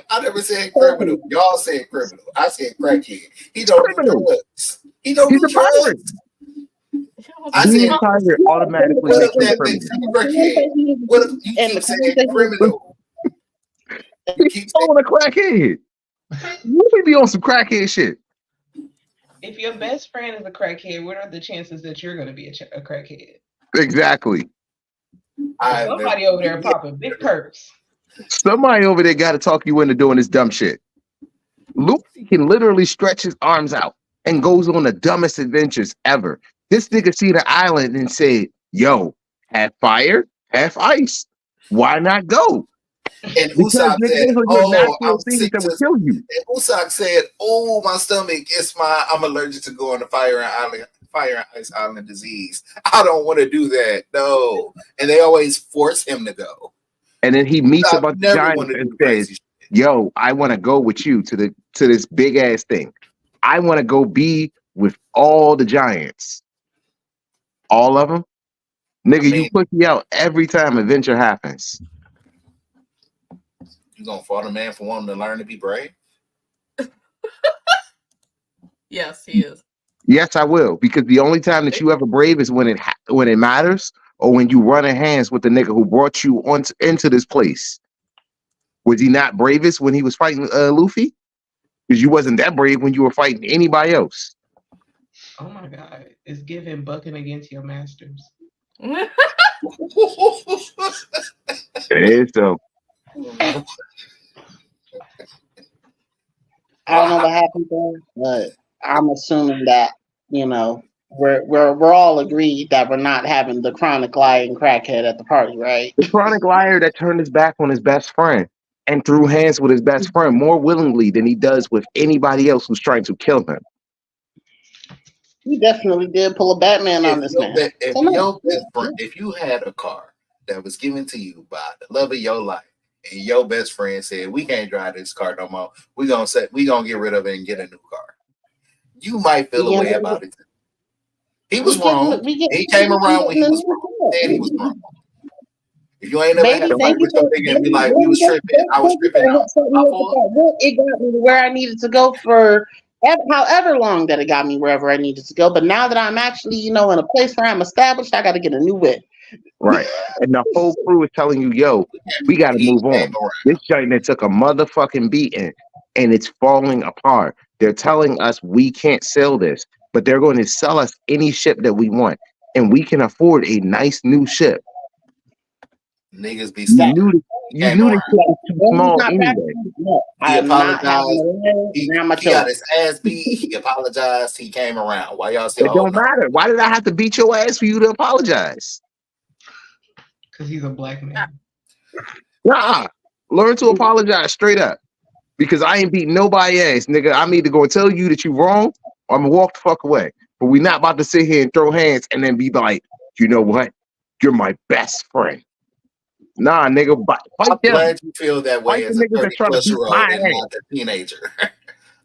I never said criminal. Y'all said criminal. I said crackhead. He don't do Criminal. drugs. He don't He's do a pirate. drugs. I Being said, a pirate automatically what if makes him that criminal. makes him a crackhead? What if you And keep the saying conversation- criminal? You keep saying On a crackhead. Luffy be on some crackhead shit. If your best friend is a crackhead, what are the chances that you're going to be a crackhead? Exactly. Somebody over there popping big perks. Somebody over there got to talk you into doing this dumb shit. Luffy can literally stretch his arms out and goes on the dumbest adventures ever. This nigga see the island and said, yo, half fire, half ice. Why not go? And Because Usopp nigga, said, those are "Oh, natural I'm things sick that to." would kill you. And Usopp said, "Oh, my stomach. I'm allergic to going to fire and ice island disease. I don't want to do that. No." And they always force him to go. And then he meets a Usopp bunch of never giants wanted to and do says, crazy shit. yo, I want to go with you to this big ass thing. I want to go be with all the giants. All of them? Nigga, I mean, you push me out every time adventure happens. You gonna fault a man for wanting to learn to be brave? Yes, he is. Yes, I will. Because the only time that you ever brave is when it matters, or when you run in hands with the nigga who brought you into this place. Was he not bravest when he was fighting Luffy? Because you wasn't that brave when you were fighting anybody else. Oh my God. It's giving bucking against your masters. It is so. I don't know what happened there, but I'm assuming that we're all agreed that we're not having the chronic lying crackhead at the party, right? The chronic liar that turned his back on his best friend and threw hands with his best friend more willingly than he does with anybody else who's trying to kill him. He definitely did pull a Batman on this man. If you had a car that was given to you by the love of your life, and your best friend said, "We can't drive this car no more. We gonna get rid of it and get a new car," you might feel a way about it. He was wrong. He came around when he was wrong. And he was wrong. If you ain't never had a fight with your nigga and be like, "We was tripping. I was tripping." It got me to where I needed to go for however long that it got me wherever I needed to go. But now that I'm actually, in a place where I'm established, I got to get a new whip. Right. And the whole crew is telling you, yo, we got to move on. This giant that took a motherfucking beating and it's falling apart. They're telling us we can't sell this, but they're going to sell us any ship that we want. And we can afford a nice new ship. Niggas be You knew this ship was too small anyway. He apologized. He got his ass beat. He apologized. He came around. Why y'all still It don't matter. Why did I have to beat your ass for you to apologize? Because he's a black man. Nah. Learn to apologize straight up. Because I ain't beating nobody ass, nigga. I'm either going to tell you that you wrong or I'm going to walk the fuck away. But we not about to sit here and throw hands and then be like, you know what? You're my best friend. Nah, nigga. I'm glad you feel that way as a 30-plus-year-old and not a teenager.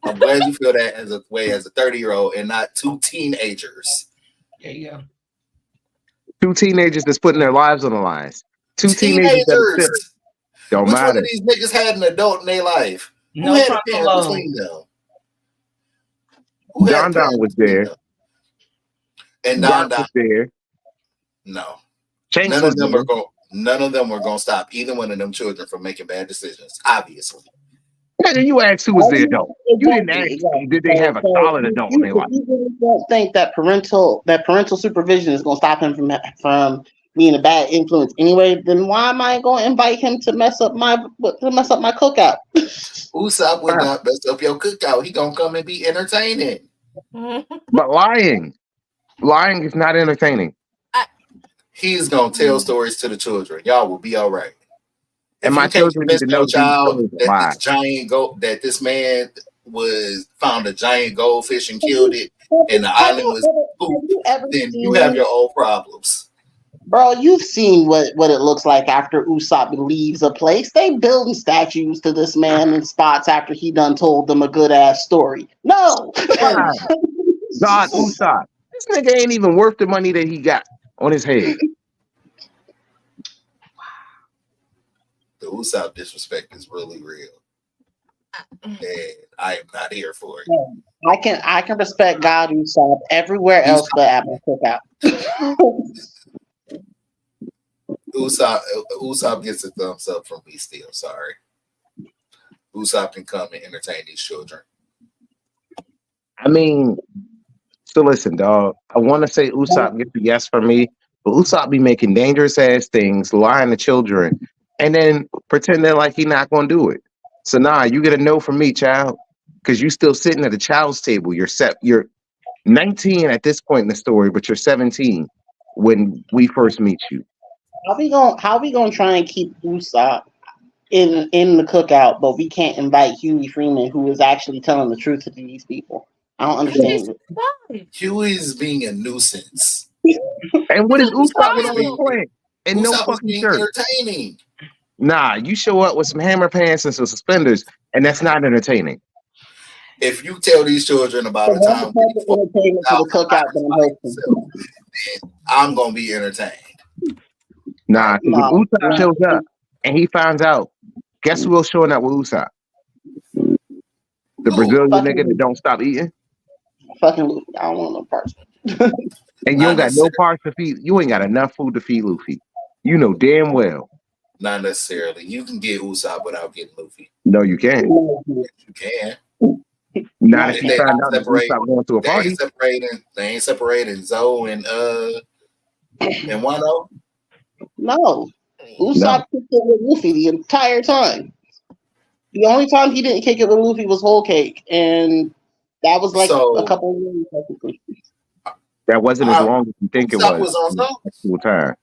I'm glad you feel that as a 30-year-old and not two teenagers. Yeah. 2 teenagers that's putting their lives on the line. 2 teenagers that don't Which matter. one of these niggas had an adult in their life? Who had a parent between them? Don was there. And Don was there. No. Shanks None of them were going to stop either one of them children from making bad decisions, obviously. And you asked who was the adult. You didn't ask did they have a solid adult in their life. You really don't think that parental supervision is going to stop him from being a bad influence anyway? Then why am I going to invite him to mess up my cookout? Usopp would not mess up your cookout. He going to come and be entertaining. But lying is not entertaining. He's going to tell stories to the children. Y'all will be all right. And my children need to know that this man found a giant goldfish and killed it, and the island was poop, then you have your own problems. Bro, you've seen what it looks like after Usopp leaves a place. They building statues to this man in spots after he done told them a good ass story. No, God, Usopp. This nigga ain't even worth the money that he got on his head. The Usopp disrespect is really real, and I am not here for it. I can respect God Usopp everywhere else but at my cookout. Usopp gets a thumbs up from me still. Sorry. Usopp can come and entertain these children. I mean, so listen, dog. I want to say Usopp gets a yes from me, but Usopp be making dangerous ass things, lying to children, and then pretending like he not gonna do it. So you get a no from me, child, because you still sitting at the child's table. You're 19 at this point in the story, but you're 17 when we first meet you. How we gonna try and keep Usopp in the cookout, but we can't invite Huey Freeman, who is actually telling the truth to these people? I don't understand it. Huey's being a nuisance. And what is Usopp with all his playing? And no Usopp was fucking being shirt. entertaining. Nah, you show up with some hammer pants and some suspenders, and that's not entertaining. If you tell these children about a time when I'm gonna be entertained. Nah, if Usopp shows up and he finds out, guess who else showing up with Usopp? The Brazilian nigga that don't stop eating. Fucking Luffy. I don't want no parts. And you don't got no parts to feed. You ain't got enough food to feed Luffy. You know damn well. Not necessarily. You can get Usopp without getting Luffy. No, you can't. You can. Not if you find out that Usopp going to a party. They ain't separating Zoe and Wano. No. Usopp kicked it with Luffy the entire time. The only time he didn't kick it with Luffy was Whole Cake, and that was like a couple of years technically. That wasn't as long as you think it was. On time.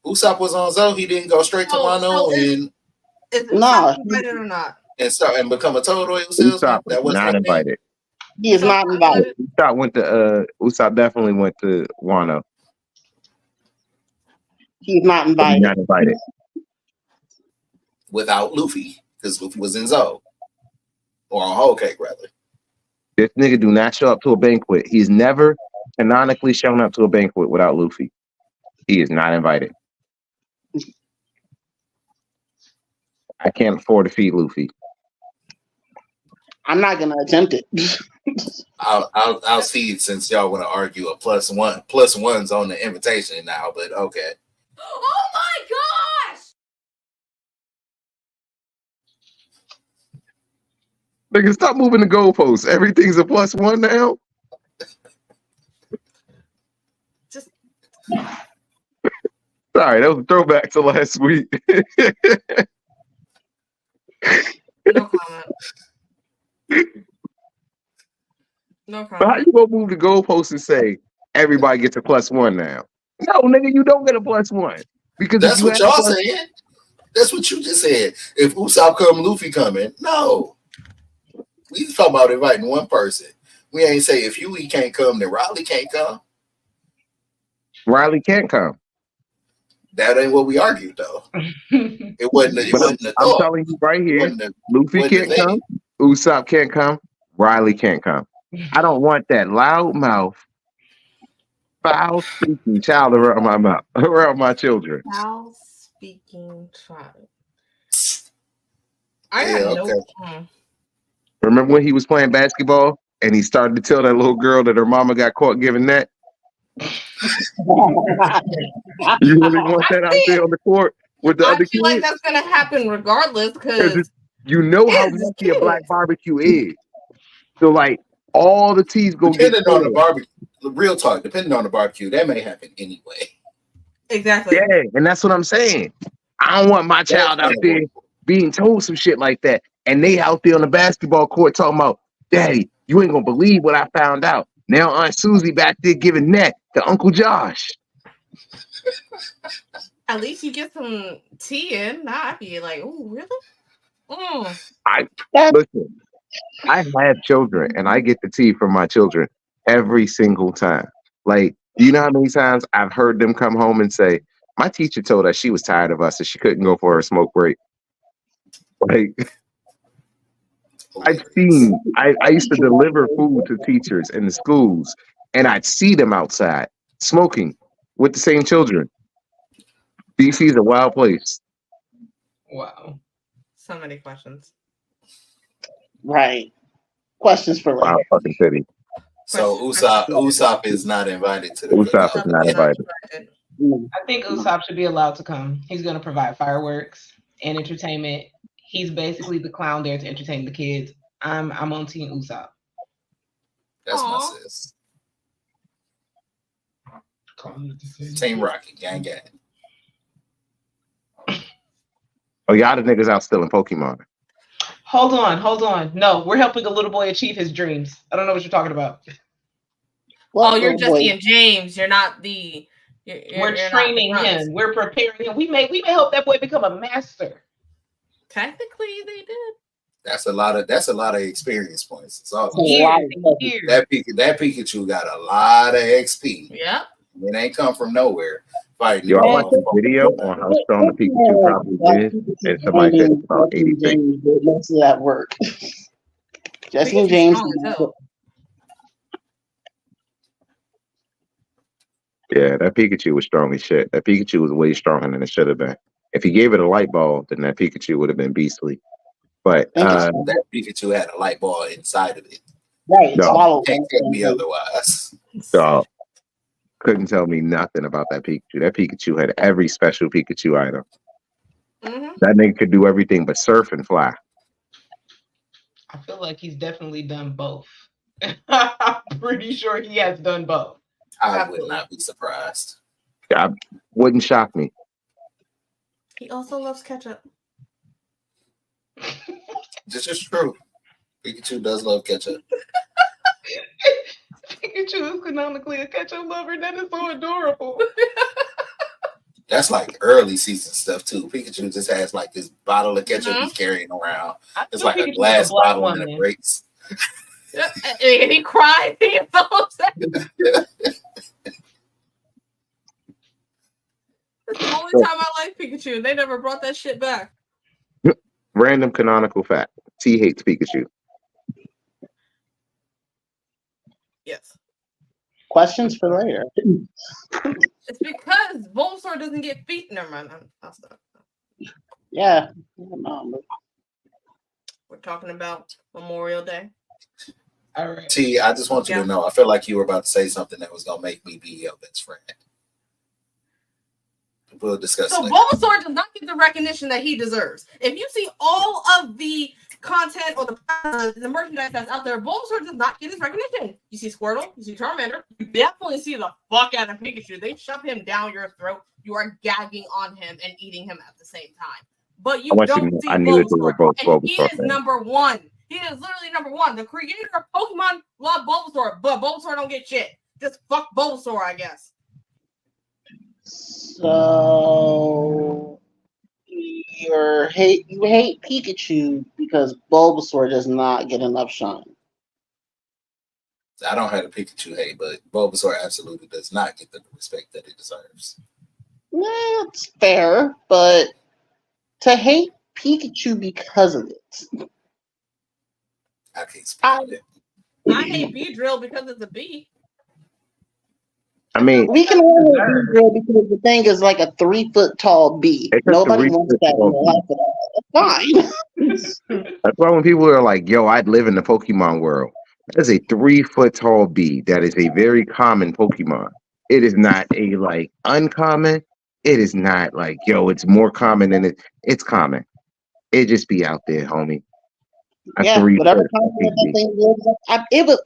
Usopp was on Zoe. He didn't go straight to Wano is Usopp invited or not? And become a total salesman. That was not invited. He is not invited. Usopp definitely went to Wano. He's not invited. He's not invited. Without Luffy, because Luffy was in Zoe. Or on Whole Cake, rather. This nigga do not show up to a banquet. He's never canonically shown up to a banquet without Luffy. He is not invited. I can't afford to feed Luffy. I'm not gonna attempt it. I'll see since y'all want to argue a +1. +1's on the invitation now, but okay. Oh my gosh! Nigga, stop moving the goalposts. Everything's a +1 now. Just sorry, that was a throwback to last week. no comment. No comment. But how you gonna move the goalposts and say everybody gets a +1 now? No, nigga, you don't get a +1 because that's what y'all saying. That's what you just said. If Usopp come, Luffy coming. No, we just talking about inviting one person. We ain't say if Huey can't come, then Riley can't come. Riley can't come. That ain't what we argued though. It wasn't. I'm telling you right here, Luffy can't come. Usopp can't come. Riley can't come. I don't want that loud mouth, foul speaking child around my mouth, around my children. Foul speaking child. I got no. Remember when he was playing basketball and he started to tell that little girl that her mama got caught giving that? You really want that out there on the court with the other kids? I feel like that's gonna happen regardless because you know how messy a black barbecue is. So like all the teas go depending on the barbecue. Real talk, depending on the barbecue, that may happen anyway. Exactly. Yeah, and that's what I'm saying. I don't want my child out there being told some shit like that, and they out there on the basketball court talking about, "Daddy, you ain't gonna believe what I found out." Now Aunt Susie back there giving that to Uncle Josh. At least you get some tea in. Now I'd be like, "Oh, really?" Listen. I have children, and I get the tea from my children every single time. Like, do you know how many times I've heard them come home and say, "My teacher told us she was tired of us and she couldn't go for her smoke break." Like, I used to deliver food to teachers in the schools, and I'd see them outside smoking with the same children. DC is a wild place. Wow. So many questions. Right. Questions for later. Wild fucking city. So Usopp is not invited to the Usopp is cookout. not invited. I think Usopp should be allowed to come. He's going to provide fireworks and entertainment. He's basically the clown there to entertain the kids. I'm on Team Usopp. That's my Aw. sis. Team Rocket, gang. Oh, y'all the niggas out stealing Pokemon. Hold on. No, we're helping a little boy achieve his dreams. I don't know what you're talking about. Oh, you're Jesse and James. You're not the. We're training him. We're preparing him. We may help that boy become a master. Technically, they did. That's a lot of experience points. It's all Years. that Pikachu got a lot of XP. Yep. It ain't come from nowhere. Fighting. Yo, I watched a video on how strong the Pikachu probably is, and somebody said it's about 86. Most of that work. Jesse and James. Yeah, that Pikachu was strong as shit. That Pikachu was way stronger than it should have been. If he gave it a light ball, then that Pikachu would have been beastly. But that Pikachu had a light ball inside of it. Right. No, can't tell me otherwise. Dog. Couldn't tell me nothing about that Pikachu. That Pikachu had every special Pikachu item. Mm-hmm. That nigga could do everything but surf and fly. I feel like he's definitely done both. I'm pretty sure he has done both. I would not be surprised. Yeah, wouldn't shock me. He also loves ketchup. This is true. Pikachu does love ketchup. Pikachu is canonically a ketchup lover. That is so adorable. That's like early season stuff too. Pikachu just has like this bottle of ketchup he's carrying around. It's like a glass bottle and it breaks. And he cried. He was so upset. That's the only time I like Pikachu. They never brought that shit back. Random canonical fact. T hates Pikachu. Yes. Questions for later. It's because Bulbasaur doesn't get feet. Never mind. I'll stop. Yeah. We're talking about Memorial Day. All right. T, I just want you to know, I feel like you were about to say something that was going to make me be your best friend. We'll discuss So later. Bulbasaur does not get the recognition that he deserves. If you see all of the content or the merchandise that's out there, Bulbasaur does not get his recognition. You see Squirtle, you see Charmander, you definitely see the fuck out of Pikachu. They shove him down your throat. You are gagging on him and eating him at the same time. But you don't see Bulbasaur. And he is number one. He is literally number one. The creator of Pokemon love Bulbasaur, but Bulbasaur don't get shit. Just fuck Bulbasaur, I guess. So you hate Pikachu because Bulbasaur does not get enough shine. I don't have a Pikachu hate, but Bulbasaur absolutely does not get the respect that it deserves. That's fair, but to hate Pikachu because of it. I can't speak on it. I hate Beedrill because it's a bee. I mean, we can only Beedrill because the thing is like a 3-foot tall bee. Nobody wants that in their life at all. That's fine. That's why when people are like, yo, I'd live in the Pokemon world. That is a 3-foot tall bee. That is a very common Pokemon. It is not a like uncommon. It is not like, yo, it's more common than it's common. It just be out there, homie. Yeah, whatever that thing lives.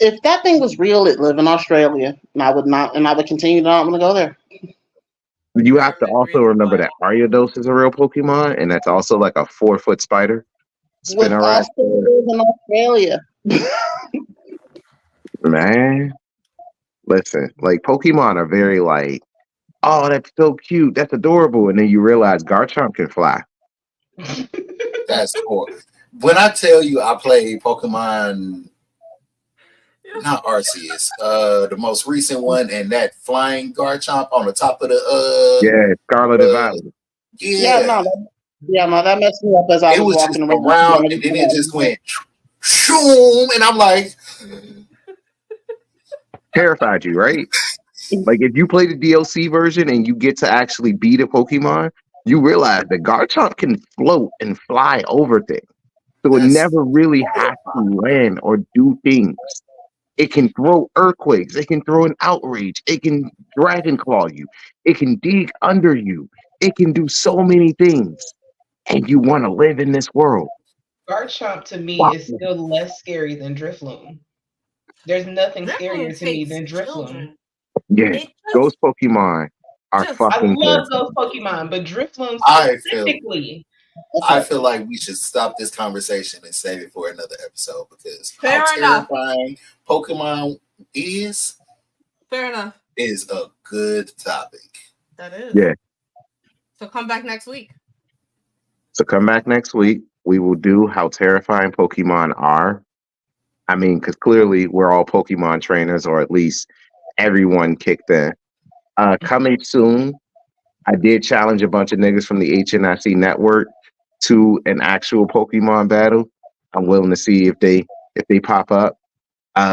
If that thing was real, it lived in Australia, and I would continue to not want to go there. You have to also remember that Ariados is a real Pokemon, and that's also like a 4-foot spider. Which also lives in Australia. Man, listen, like Pokemon are very like, oh, that's so cute, that's adorable, and then you realize Garchomp can fly. That's cool. When I tell you I played Pokemon, not Arceus, the most recent one, and that flying Garchomp on the top of the Scarlet and Violet. No, that messed me up as I was walking around, and then it just went shoom, and I'm like, terrified you, right? Like if you play the DLC version and you get to actually beat a Pokemon, you realize that Garchomp can float and fly over things. So it That's never really has to land or do things. It can throw earthquakes. It can throw an outrage. It can dragon claw you. It can dig under you. It can do so many things. And you want to live in this world. Garchomp to me Wow. is still less scary than Drifloon. There's nothing Drifloon scarier to me takes than Drifloon. children. Yeah, It those Pokemon are just- I fucking love terrifying. those Pokemon, but Drifloon I feel- specifically. I feel like we should stop this conversation and save it for another episode because Fair how enough. terrifying Pokemon is Fair enough. a good topic. That is. Yeah. So come back next week. So come back next week. We will do how terrifying Pokemon are. I mean, because clearly we're all Pokemon trainers, or at least everyone kicked in. Coming soon, I did challenge a bunch of niggas from the HNIC network to an actual Pokemon battle. I'm willing to see if they pop up.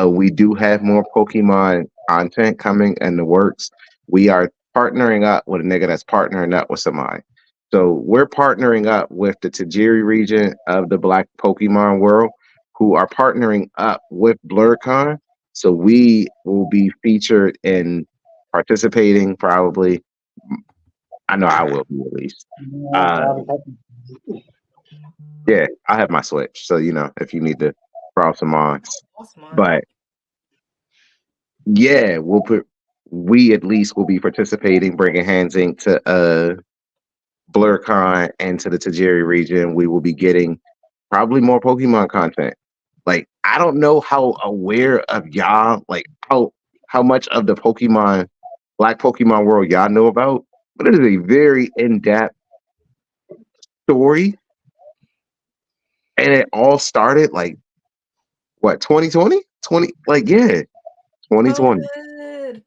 We do have more Pokemon content coming in the works. We are partnering up with a nigga that's partnering up with somebody. So we're partnering up with the Tajiri region of the Black Pokemon world, who are partnering up with BlerdCon. So we will be featured in participating probably. I know I will be at least. Yeah, I have my Switch. So, if you need to borrow some mods. But yeah, we at least will be participating, bringing Hands Inc. to BlerdCon and to the Tajiri region. We will be getting probably more Pokemon content. Like, I don't know how aware of y'all, like how much of the Black Pokemon world y'all know about, but it is a very in-depth story. And it all started like what, 2020? 2020. COVID.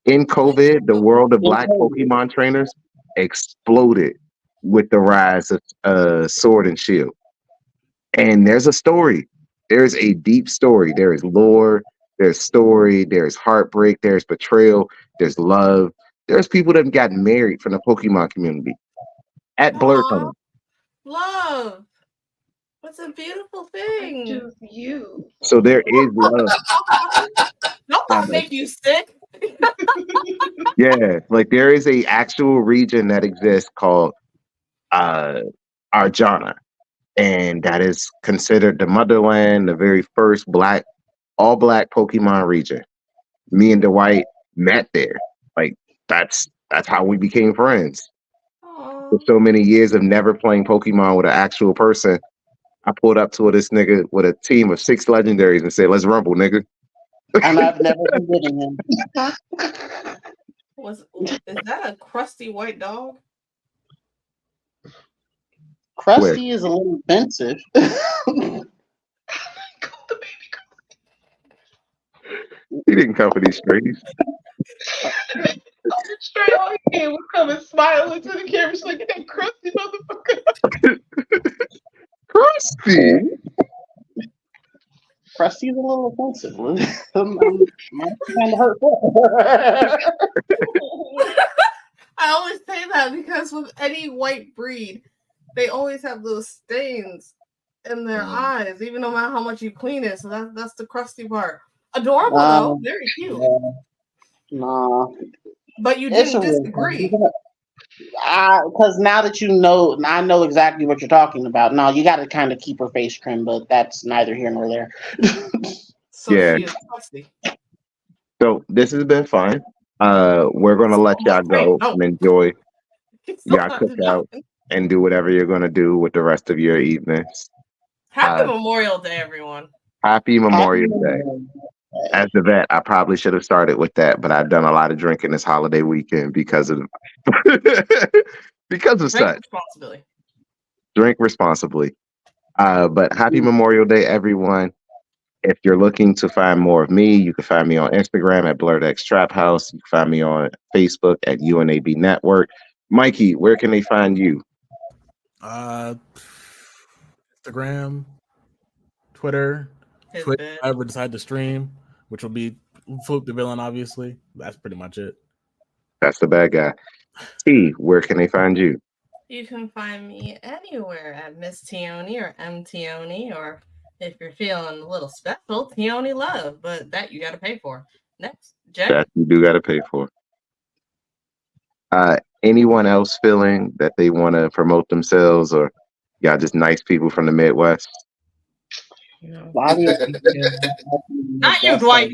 In COVID, the world of Black Pokemon trainers exploded with the rise of Sword and Shield. And there's a story. There's a deep story. There is lore, there's story, there's heartbreak, there's betrayal, there's love. There's people that have gotten married from the Pokemon community at BlerdCon. Love. What's a beautiful thing? Just you. So there is love. Don't that make you sick? Yeah, like there is a actual region that exists called Arjana, and that is considered the motherland, the very first all black Pokemon region. Me and Dwight met there. Like that's how we became friends. For so many years of never playing Pokemon with an actual person, I pulled up to this nigga with a team of 6 legendaries and said, "Let's rumble, nigga." And I've never been getting him. Is that a crusty white dog? Krusty is a little offensive. He didn't come for these streets. Straight on here was coming smiling to the camera. She's like, "Get that crusty motherfucker." Krusty. Krusty's a little offensive. I'm kind of hurt. I always say that because with any white breed, they always have those stains in their eyes, even no matter how much you clean it. So that's the crusty part. Adorable though, very cute. Nah. But you didn't disagree. Because now that you know, I know exactly what you're talking about. No, you got to kind of keep her face trim, but that's neither here nor there. So yeah. she is crusty. So this has been fun. We're gonna let y'all go and enjoy y'all cookout and do whatever you're gonna do with the rest of your evenings. Happy Memorial Day, everyone. Happy Memorial Day. As the vet, I probably should have started with that, but I've done a lot of drinking this holiday weekend because of such. Responsibly. Drink responsibly. But happy Memorial Day, everyone. If you're looking to find more of me, you can find me on Instagram at BlerdX Trap House. You can find me on Facebook at UNAB Network. Mikey, where can they find you? Instagram, Twitter, Twitch, if I ever decide to stream, which will be Flip the villain, obviously. That's pretty much it. That's the bad guy. T, where can they find you? You can find me anywhere at Miss Tioni or M Tioni, or if you're feeling a little special, Tioni Love, but that you got to pay for. Next, Jay. That you do got to pay for. Anyone else feeling that they want to promote themselves, or y'all just nice people from the Midwest? Not you, Dwight.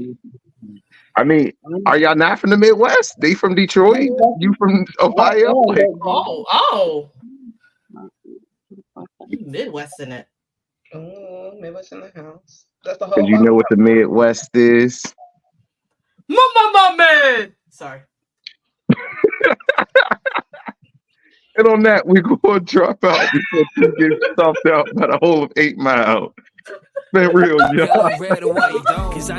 I mean, are y'all not from the Midwest? They from Detroit? You from Ohio? Like, Oh. You Midwest in it. Oh, Midwest in the house. That's the whole. because you know what the Midwest is? Man. Sorry. And on that, we're going to drop out before you get stuffed out by the whole of 8 Mile. Man, real, y'all.